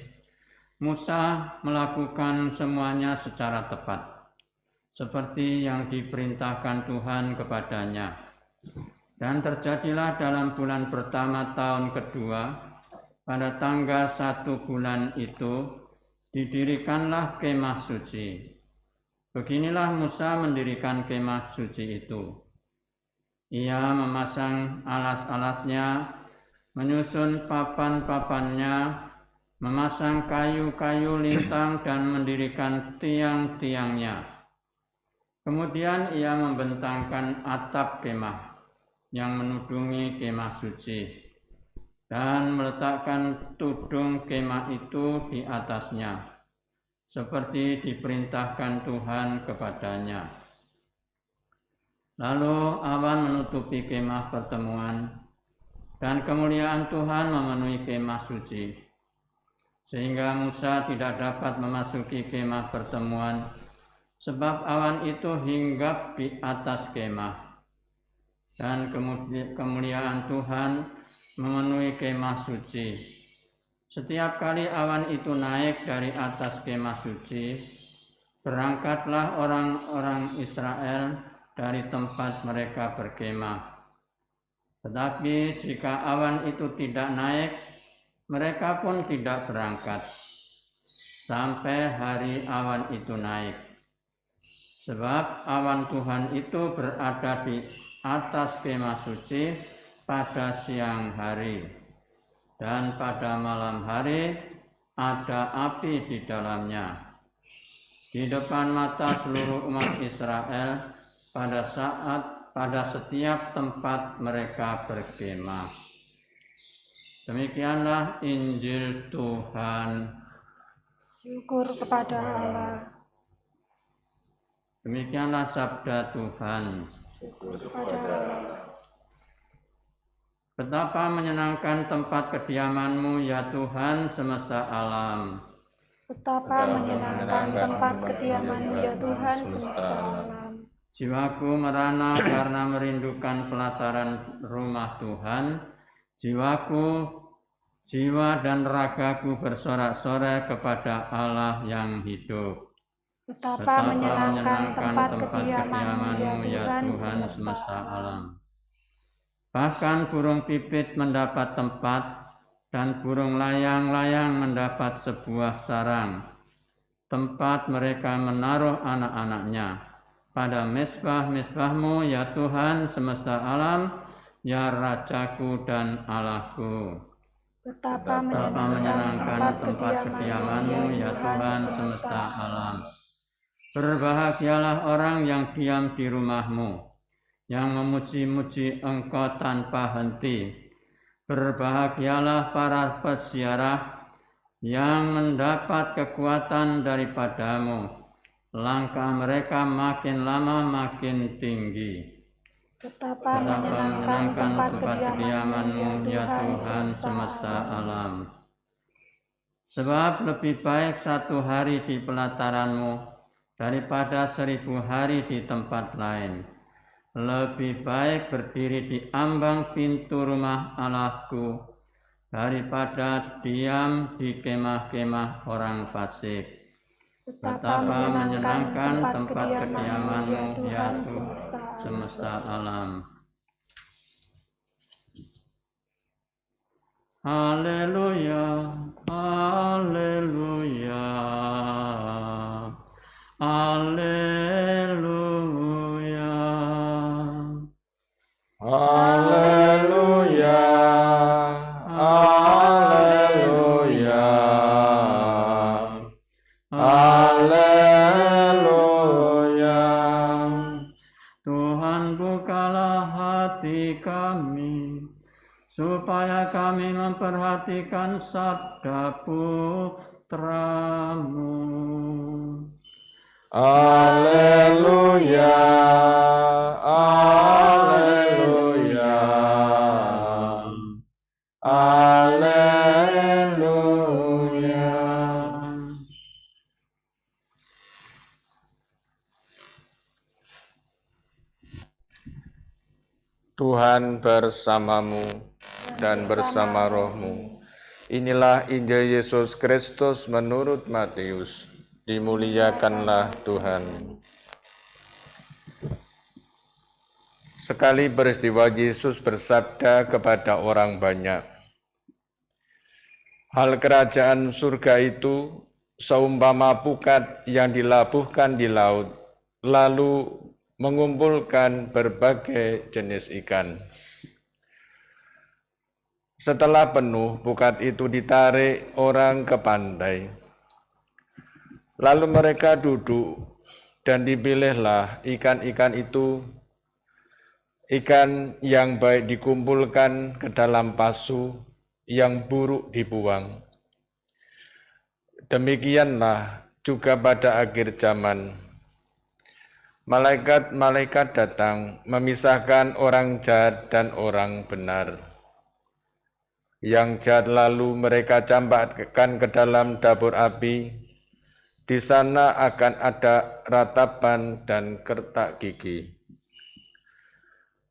Musa melakukan semuanya secara tepat, seperti yang diperintahkan Tuhan kepadanya. Dan terjadilah dalam bulan pertama tahun kedua, pada tanggal 1 bulan itu, didirikanlah kemah suci. Beginilah Musa mendirikan kemah suci itu. Ia memasang alas-alasnya, menyusun papan-papannya, memasang kayu-kayu lintang dan mendirikan tiang-tiangnya. Kemudian ia membentangkan atap kemah yang menudungi kemah suci dan meletakkan tudung kemah itu di atasnya, seperti diperintahkan Tuhan kepadanya. Lalu awan menutupi kemah pertemuan, dan kemuliaan Tuhan memenuhi kemah suci, sehingga Musa tidak dapat memasuki kemah pertemuan, sebab awan itu hinggap di atas kemah, dan kemuliaan Tuhan memenuhi kemah suci. Setiap kali awan itu naik dari atas kemah suci, berangkatlah orang-orang Israel dari tempat mereka berkemah. Tetapi jika awan itu tidak naik, mereka pun tidak berangkat sampai hari awan itu naik. Sebab awan Tuhan itu berada di atas kemah suci pada siang hari, dan pada malam hari ada api di dalamnya, di depan mata seluruh umat Israel pada setiap tempat mereka berkemah. Demikianlah Injil Tuhan. Syukur kepada Allah. Demikianlah sabda Tuhan. Syukur kepada Allah. Betapa menyenangkan tempat kediaman-Mu ya Tuhan semesta alam. Betapa menyenangkan tempat kediaman-Mu ya Tuhan semesta alam. Jiwaku merana karena merindukan pelataran rumah Tuhan. Jiwa dan ragaku bersorak-sorai kepada Allah yang hidup. Betapa menyenangkan tempat kediaman-Mu ya Tuhan semesta alam. Bahkan burung pipit mendapat tempat, dan burung layang-layang mendapat sebuah sarang, tempat mereka menaruh anak-anaknya. Pada mezbah-mezbah-Mu ya Tuhan semesta alam, ya Rajaku dan Allahku. Betapa menyenangkan tempat kediaman-Mu ya Tuhan semesta alam. Berbahagialah orang yang diam di rumah-Mu, yang memuji-muji Engkau tanpa henti. Berbahagialah para peziarah yang mendapat kekuatan daripada-Mu. Langkah mereka makin lama makin tinggi. Betapa menyenangkan tempat kediaman-Mu ya Tuhan semesta alam. Sebab lebih baik 1 hari di pelataran-Mu daripada 1000 hari di tempat lain. Lebih baik berdiri di ambang pintu rumah Allahku daripada diam di kemah-kemah orang fasik. Betapa menyenangkan tempat kediaman-Mu ya Tuhan semesta alam. Haleluya, haleluya, haleluya, Haleluya, haleluya, haleluya. Tuhan bukalah hati kami, supaya kami memperhatikan sabda Putra-Mu. Haleluya, haleluya, haleluya. Tuhan bersamamu dan bersama rohmu. Inilah Injil Yesus Kristus menurut Matius. Dimuliakanlah Tuhan. Sekali peristiwa Yesus bersabda kepada orang banyak, hal kerajaan surga itu seumpama pukat yang dilabuhkan di laut, lalu mengumpulkan berbagai jenis ikan. Setelah penuh, pukat itu ditarik orang ke pantai. Lalu mereka duduk dan dipilihlah ikan-ikan itu, ikan yang baik dikumpulkan ke dalam pasu, yang buruk dibuang. Demikianlah juga pada akhir zaman. Malaikat-malaikat datang memisahkan orang jahat dan orang benar. Yang jahat lalu mereka campakkan ke dalam dapur api. Di sana akan ada ratapan dan kertak gigi.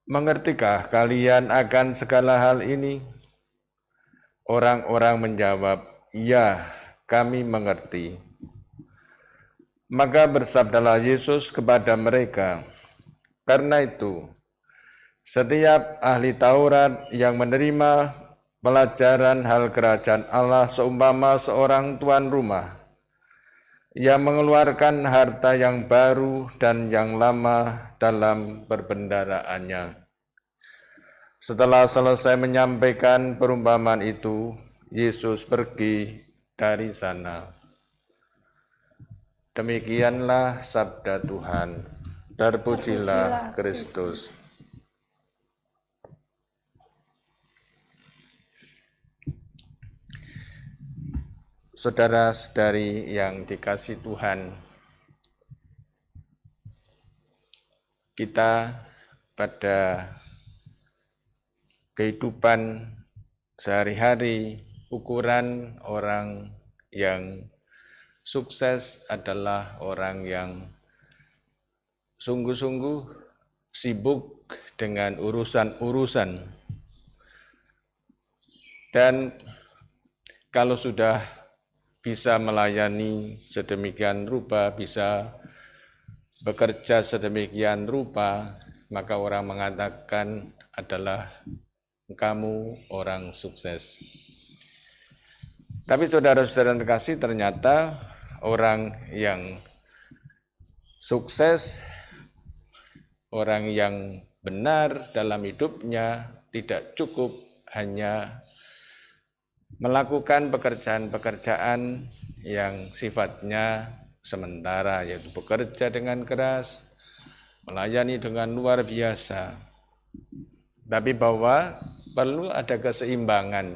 Mengertikah kalian akan segala hal ini? Orang-orang menjawab, ya, kami mengerti. Maka bersabdalah Yesus kepada mereka, karena itu, setiap ahli Taurat yang menerima pelajaran hal kerajaan Allah seumpama seorang tuan rumah yang mengeluarkan harta yang baru dan yang lama dalam perbendaharaannya. Setelah selesai menyampaikan perumpamaan itu, Yesus pergi dari sana. Demikianlah sabda Tuhan. Terpujilah Kristus. Saudara-saudari yang dikasihi Tuhan, kita pada kehidupan sehari-hari, ukuran orang yang sukses adalah orang yang sungguh-sungguh sibuk dengan urusan-urusan. Dan kalau sudah bisa melayani sedemikian rupa, bisa bekerja sedemikian rupa, maka orang mengatakan adalah kamu orang sukses. Tapi saudara-saudara terkasih, ternyata orang yang sukses, orang yang benar dalam hidupnya tidak cukup hanya melakukan pekerjaan-pekerjaan yang sifatnya sementara, yaitu bekerja dengan keras, melayani dengan luar biasa. Tapi bahwa perlu ada keseimbangan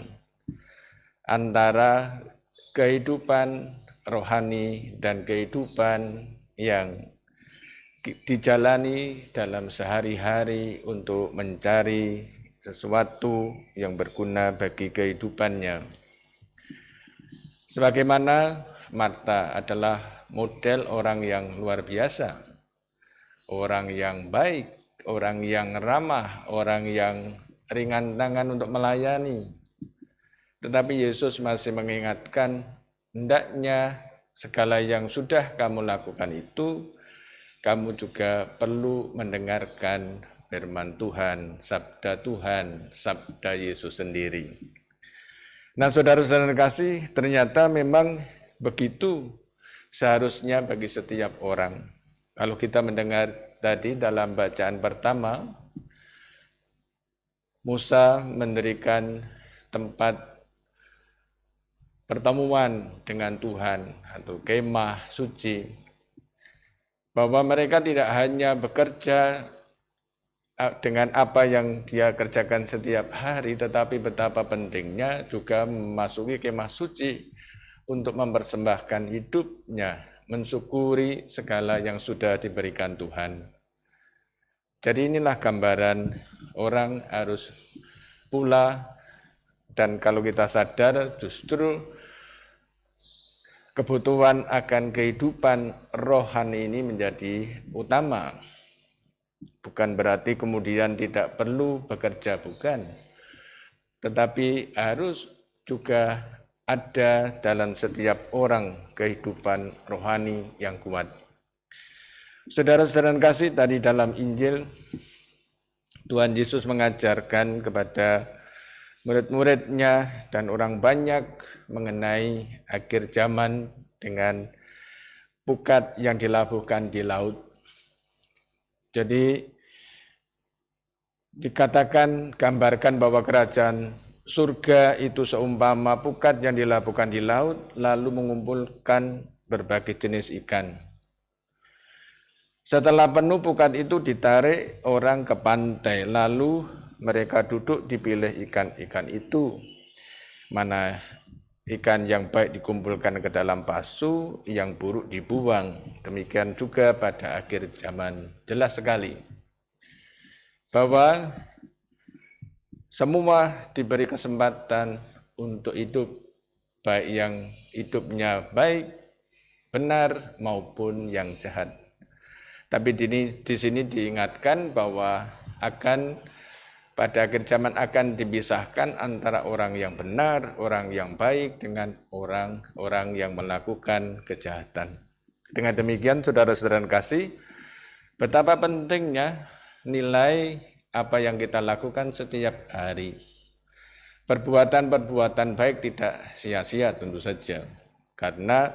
antara kehidupan rohani dan kehidupan yang dijalani dalam sehari-hari untuk mencari sesuatu yang berguna bagi kehidupannya. Sebagaimana Marta adalah model orang yang luar biasa, orang yang baik, orang yang ramah, orang yang ringan tangan untuk melayani. Tetapi Yesus masih mengingatkan, hendaknya segala yang sudah kamu lakukan itu, kamu juga perlu mendengarkan firman Tuhan, sabda Yesus sendiri. Nah, saudara-saudara kasih, ternyata memang begitu seharusnya bagi setiap orang. Kalau kita mendengar tadi dalam bacaan pertama, Musa mendirikan tempat pertemuan dengan Tuhan atau kemah suci, bahwa mereka tidak hanya bekerja dengan apa yang dia kerjakan setiap hari, tetapi betapa pentingnya juga memasuki kemah suci untuk mempersembahkan hidupnya, mensyukuri segala yang sudah diberikan Tuhan. Jadi inilah gambaran orang harus pula, dan kalau kita sadar justru kebutuhan akan kehidupan rohani ini menjadi utama. Bukan berarti kemudian tidak perlu bekerja, bukan. Tetapi harus juga ada dalam setiap orang kehidupan rohani yang kuat. Saudara-saudara kasih, tadi dalam Injil, Tuhan Yesus mengajarkan kepada murid-muridnya dan orang banyak mengenai akhir zaman dengan pukat yang dilabuhkan di laut. Jadi dikatakan, gambarkan bahwa kerajaan surga itu seumpama pukat yang dilabuhkan di laut, lalu mengumpulkan berbagai jenis ikan. Setelah penuh pukat itu ditarik orang ke pantai, lalu mereka duduk dipilih ikan-ikan itu. Mana ikan yang baik dikumpulkan ke dalam pasu, yang buruk dibuang. Demikian juga pada akhir zaman. Jelas sekali bahwa semua diberi kesempatan untuk hidup, baik yang hidupnya baik, benar maupun yang jahat. Tapi di sini diingatkan bahwa pada akhir zaman akan dipisahkan antara orang yang benar, orang yang baik dengan orang-orang yang melakukan kejahatan. Dengan demikian, saudara-saudara kasih, betapa pentingnya nilai apa yang kita lakukan setiap hari. Perbuatan-perbuatan baik tidak sia-sia tentu saja, karena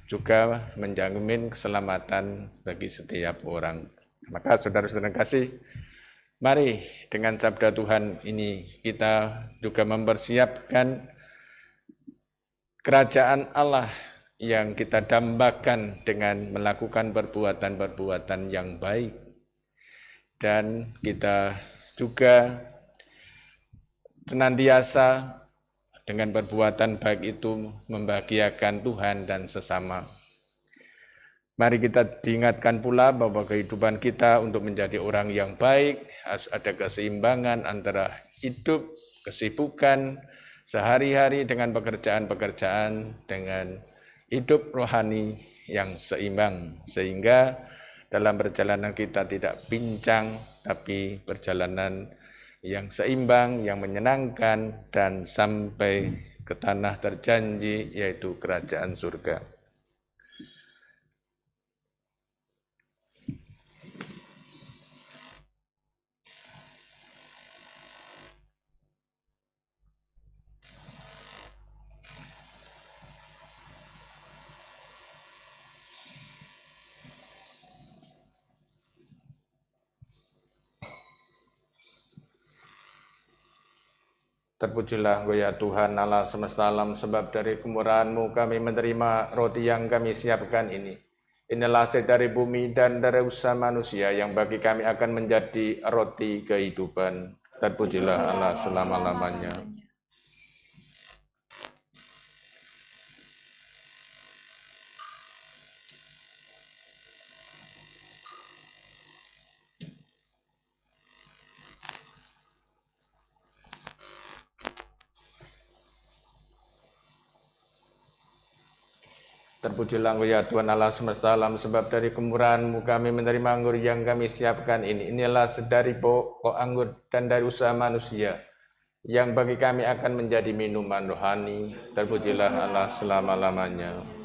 juga menjamin keselamatan bagi setiap orang. Maka saudara-saudara kasih, mari dengan sabda Tuhan ini kita juga mempersiapkan kerajaan Allah yang kita dambakan dengan melakukan perbuatan-perbuatan yang baik. Dan kita juga senantiasa dengan perbuatan baik itu membahagiakan Tuhan dan sesama. Mari kita diingatkan pula bahwa kehidupan kita untuk menjadi orang yang baik harus ada keseimbangan antara hidup, kesibukan sehari-hari dengan pekerjaan-pekerjaan, dengan hidup rohani yang seimbang, sehingga dalam perjalanan kita tidak pincang, tapi perjalanan yang seimbang, yang menyenangkan, dan sampai ke tanah terjanji, yaitu kerajaan surga. Terpujilah Engkau ya Tuhan Allah semesta alam, sebab dari kemurahan-Mu kami menerima roti yang kami siapkan ini. Inilah hasil dari bumi dan dari usaha manusia yang bagi kami akan menjadi roti kehidupan. Terpujilah Allah selama-lamanya. Terpujilah Engkau ya Tuhan Allah semesta alam, sebab dari kemurahan-Mu kami menerima anggur yang kami siapkan ini. Inilah dari pokok anggur dan dari usaha manusia, yang bagi kami akan menjadi minuman rohani. Terpujilah Allah selama-lamanya.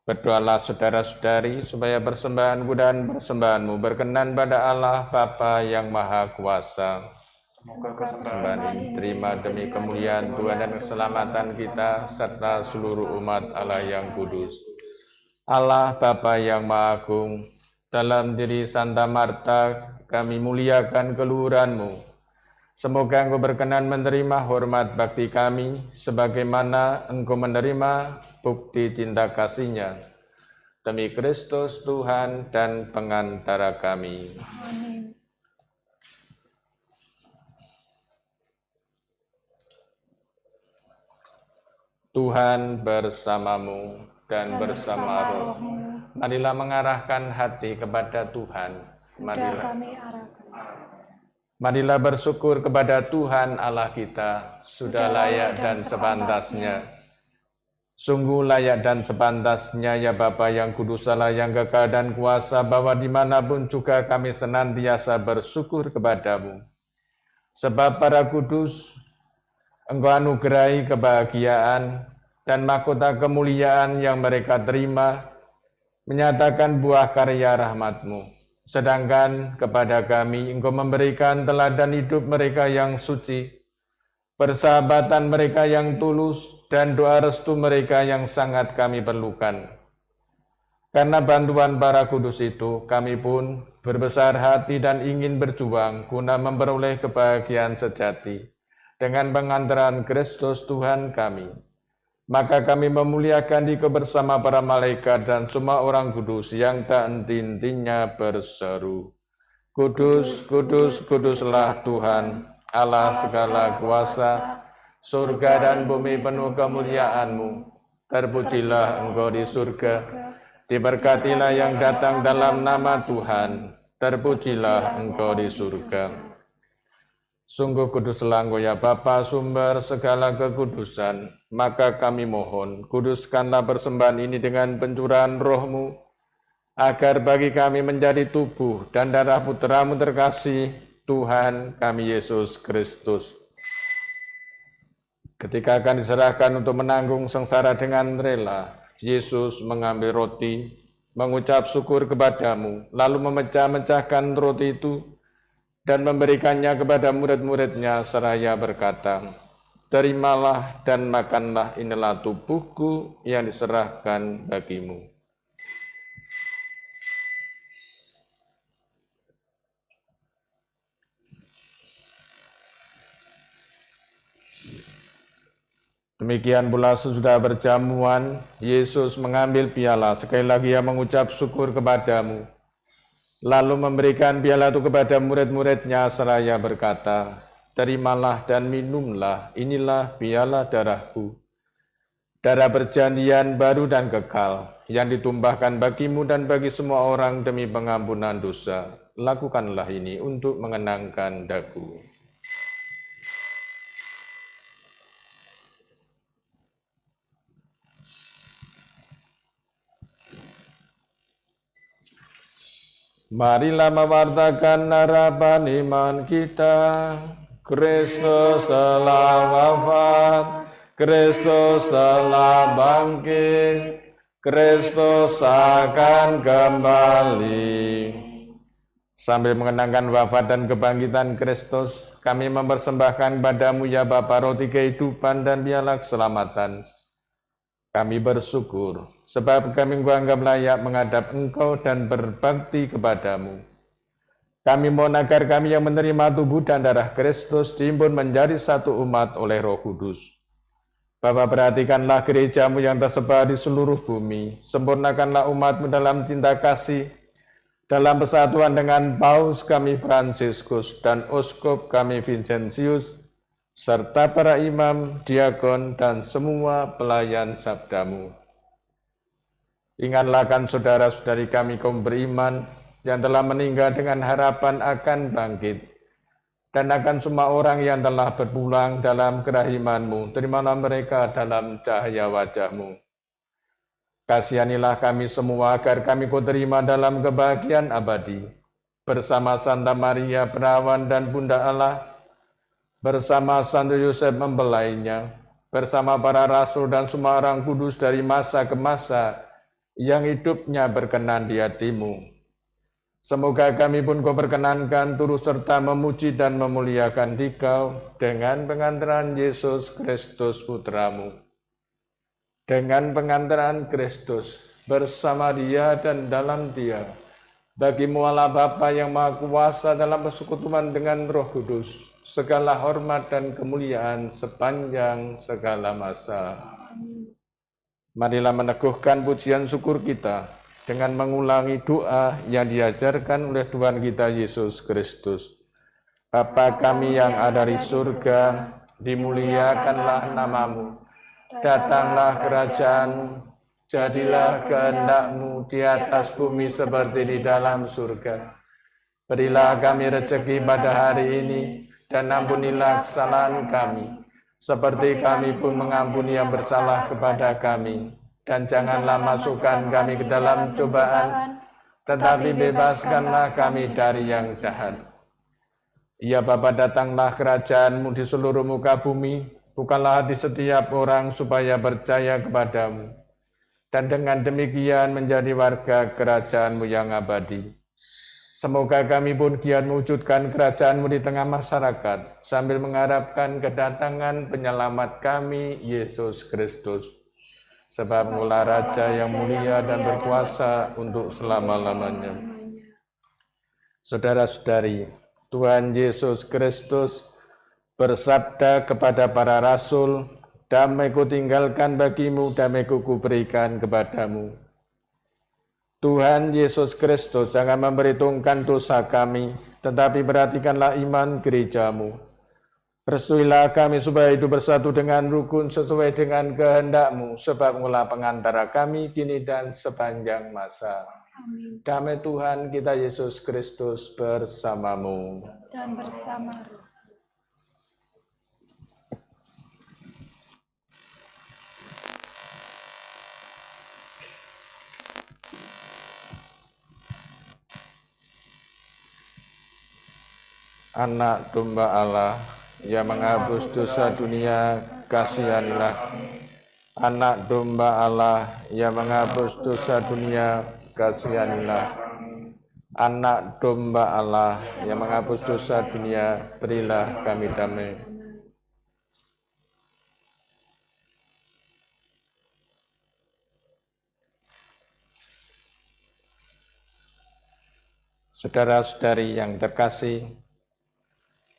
Berdoalah saudara-saudari supaya persembahanku dan persembahanmu berkenan pada Allah Bapa yang Maha Kuasa. Semoga persembahan ini terima demi kemuliaan Tuhan dan keselamatan kita serta seluruh umat Allah yang kudus. Allah Bapa yang Maha Agung, dalam diri Santa Marta kami muliakan keluhuran-Mu. Semoga Engkau berkenan menerima hormat bakti kami, sebagaimana Engkau menerima bukti cinta kasih-Nya. Demi Kristus Tuhan dan pengantara kami. Amin. Tuhan bersamamu dan bersama rohmu. Marilah mengarahkan hati kepada Tuhan. Marilah bersyukur kepada Tuhan Allah kita, sudah layak dan sepantasnya. Sungguh layak dan sepantasnya ya Bapa yang kudus Allah yang kekal dan kuasa, bahwa dimanapun juga kami senantiasa bersyukur kepadamu. Sebab para kudus, Engkau anugerahi kebahagiaan dan mahkota kemuliaan yang mereka terima, menyatakan buah karya rahmat-Mu. Sedangkan kepada kami Engkau memberikan teladan hidup mereka yang suci, persahabatan mereka yang tulus, dan doa restu mereka yang sangat kami perlukan. Karena bantuan para kudus itu, kami pun berbesar hati dan ingin berjuang guna memperoleh kebahagiaan sejati dengan pengantaran Kristus Tuhan kami. Maka kami memuliakan Dikau bersama para malaikat dan semua orang kudus yang tak henti-hentinya berseru, Kudus, kudus, kuduslah Tuhan, Allah segala kuasa, surga dan bumi penuh kemuliaan-Mu. Terpujilah Engkau di surga, diberkatilah yang datang dalam nama Tuhan, terpujilah Engkau di surga. Sungguh kuduslah Engkau ya Bapa, sumber segala kekudusan, maka kami mohon, kuduskanlah persembahan ini dengan pencurahan Roh-Mu, agar bagi kami menjadi tubuh dan darah Putra-Mu terkasih, Tuhan kami Yesus Kristus. Ketika akan diserahkan untuk menanggung sengsara dengan rela, Yesus mengambil roti, mengucap syukur kepadamu, lalu memecah-mecahkan roti itu, dan memberikannya kepada murid-muridnya seraya berkata, Terimalah dan makanlah, inilah tubuhku yang diserahkan bagimu. Demikian pula sesudah berjamuan, Yesus mengambil piala, sekali lagi ia mengucap syukur kepadamu, lalu memberikan piala itu kepada murid-muridnya seraya berkata, Terimalah dan minumlah, inilah piala darahku, darah perjanjian baru dan kekal, yang ditumpahkan bagimu dan bagi semua orang demi pengampunan dosa. Lakukanlah ini untuk mengenangkan daku. Marilah mewartakan harapan iman kita. Kristus telah wafat, Kristus telah bangkit, Kristus akan kembali. Sambil mengenangkan wafat dan kebangkitan Kristus, kami mempersembahkan padamu ya Bapa roti kehidupan dan piala keselamatan. Kami bersyukur, sebab kami menganggap layak menghadap Engkau dan berbakti kepadamu. Kami mohon agar kami yang menerima tubuh dan darah Kristus dihimpun menjadi satu umat oleh Roh Kudus. Bapa, perhatikanlah gereja-Mu yang tersebar di seluruh bumi. Sempurnakanlah umat-Mu dalam cinta kasih, dalam persatuan dengan Paus kami Fransiskus dan Uskup kami Vincentius, serta para imam, diakon, dan semua pelayan sabda-Mu. Ingatlah kan saudara-saudari kami kaum beriman yang telah meninggal dengan harapan akan bangkit, dan akan semua orang yang telah berpulang dalam kerahiman-Mu. Terimalah mereka dalam cahaya wajah-Mu. Kasihanilah kami semua agar kami Kau terima dalam kebahagiaan abadi, bersama Santa Maria Perawan dan Bunda Allah, bersama Santo Yosef mempelainya, bersama para rasul dan semua orang kudus dari masa ke masa yang hidupnya berkenan di hati-Mu. Semoga kami pun Kau perkenankan turut serta memuji dan memuliakan Dikau dengan pengantaran Yesus Kristus Putra-Mu. Dengan pengantaran Kristus bersama Dia dan dalam Dia, bagi-Mu Allah Bapa yang Maha Kuasa dalam persekutuan dengan Roh Kudus, segala hormat dan kemuliaan sepanjang segala masa. Marilah meneguhkan pujian syukur kita dengan mengulangi doa yang diajarkan oleh Tuhan kita Yesus Kristus. Bapa kami yang ada di surga, dimuliakanlah nama-Mu. Datanglah kerajaan-Mu, jadilah kehendak-Mu di atas bumi seperti di dalam surga. Berilah kami rezeki pada hari ini, dan ampunilah kesalahan kami, seperti kami pun mengampuni yang bersalah kepada kami. Dan janganlah masukkan kami ke dalam cobaan, tetapi bebaskanlah kami dari yang jahat. Ya Bapa, datanglah kerajaan-Mu di seluruh muka bumi, bukalah hati setiap orang supaya percaya kepadamu, dan dengan demikian menjadi warga kerajaan-Mu yang abadi. Semoga kami pun giat mewujudkan kerajaan-Mu di tengah masyarakat, sambil mengharapkan kedatangan penyelamat kami, Yesus Kristus. Sebab Engkaulah Raja yang mulia dan berkuasa untuk selama-lamanya. Saudara-saudari, Tuhan Yesus Kristus bersabda kepada para rasul, "Damai-Ku tinggalkan bagimu, damai-Ku kuberikan kepadamu." Tuhan Yesus Kristus jangan memperhitungkan dosa kami, tetapi perhatikanlah iman gereja-Mu. Restuilah kami supaya hidup bersatu dengan rukun sesuai dengan kehendak-Mu, sebab Engkaulah pengantara kami kini dan sepanjang masa. Amin. Damai Tuhan kita Yesus Kristus bersamamu. Dan bersama roh. Anak domba Allah yang menghapus dosa dunia, kasihanilah. Anak domba Allah yang menghapus dosa dunia, kasihanilah. Anak domba Allah yang menghapus dosa dunia, berilah kami damai. Saudara-saudari yang terkasih,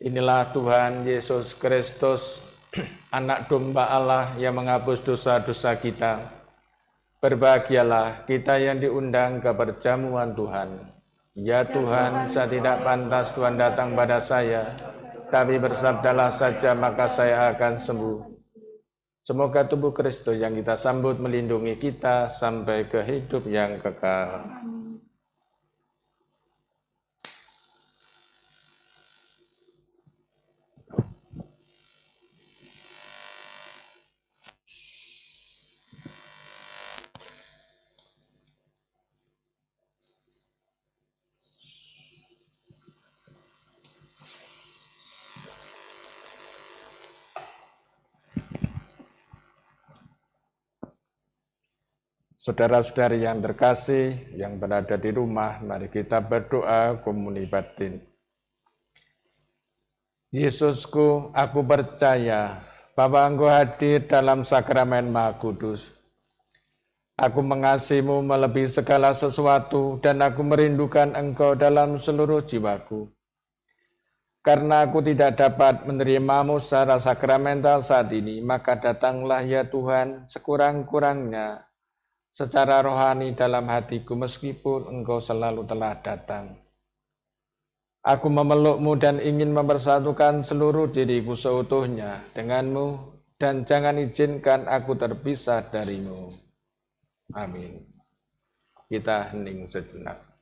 inilah Tuhan Yesus Kristus, Anak domba Allah yang menghapus dosa-dosa kita. Berbahagialah kita yang diundang ke perjamuan Tuhan. Ya Tuhan, saya tidak pantas Tuhan datang pada saya, tapi bersabdalah saja maka saya akan sembuh. Semoga tubuh Kristus yang kita sambut melindungi kita sampai ke hidup yang kekal. Saudara-saudari yang terkasih, yang berada di rumah, mari kita berdoa komuni batin. Yesusku, aku percaya bahwa Engkau hadir dalam sakramen Maha Kudus. Aku mengasihimu melebihi segala sesuatu dan aku merindukan Engkau dalam seluruh jiwaku. Karena aku tidak dapat menerimamu secara sakramental saat ini, maka datanglah ya Tuhan sekurang-kurangnya secara rohani dalam hatiku meskipun Engkau selalu telah datang. Aku memelukmu dan ingin mempersatukan seluruh diriku seutuhnya denganmu dan jangan izinkan aku terpisah darimu. Amin. Kita hening sejenak.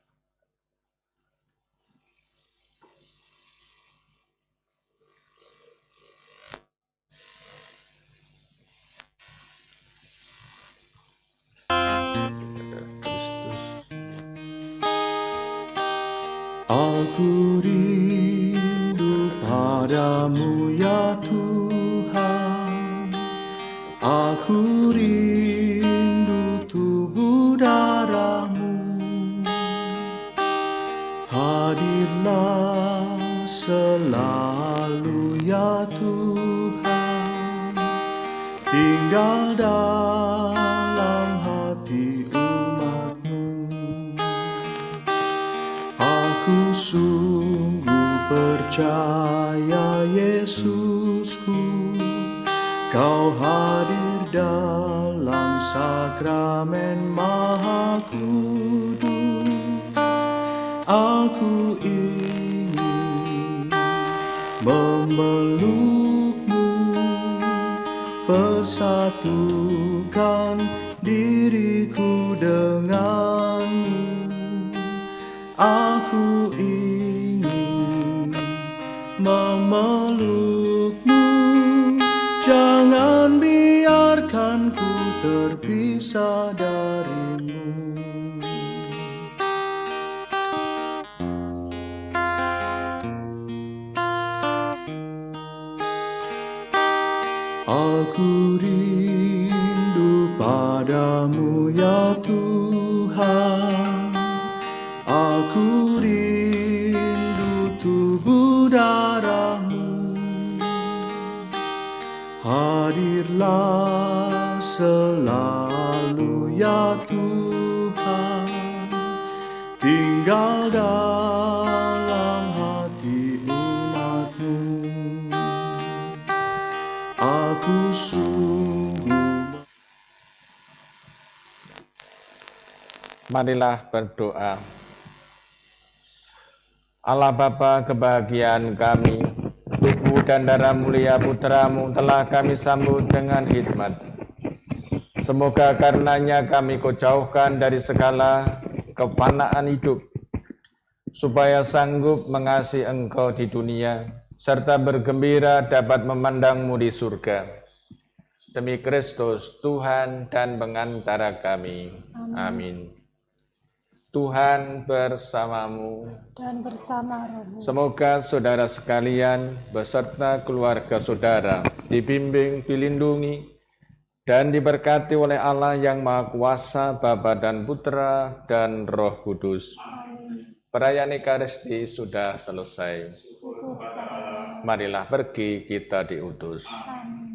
Aku rindu padamu ya Tuhan, aku rindu tubuh darahmu. Hadirlah selalu ya Tuhan, tinggal dalam hati umatmu. Aku sungguh percaya Yesusku, Kau hadir dalam sakramen Maha Kudus. Aku ingin memelukmu, persatukan diriku denganmu. Aku ingin memelukmu, jangan biarkan ku terpisah darimu. Aku rindu padamu ya Tuhan, aku rindu Marilah berdoa. Allah Bapa, kebahagiaan kami, tubuh dan darah mulia Putra-Mu telah kami sambut dengan hikmat. Semoga karenanya kami Kau jauhkan dari segala kefanaan hidup, supaya sanggup mengasihi Engkau di dunia, serta bergembira dapat memandang-Mu di surga. Demi Kristus, Tuhan dan pengantara kami. Amin. Tuhan bersamamu Dan bersama rohmu. Semoga saudara sekalian beserta keluarga saudara dibimbing, dilindungi, dan diberkati oleh Allah yang Maha Kuasa, Bapa dan Putra dan Roh Kudus. Amin. Perayaan Ekaristi sudah selesai. Syukur kepada Allah. Marilah pergi, kita diutus. Amin.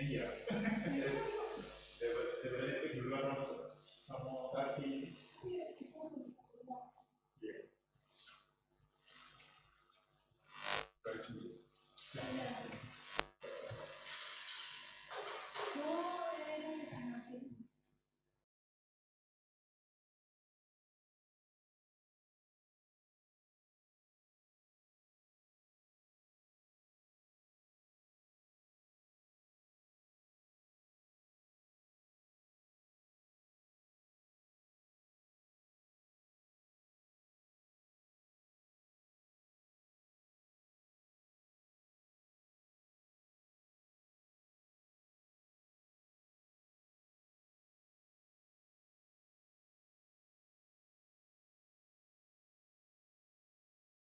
Iya.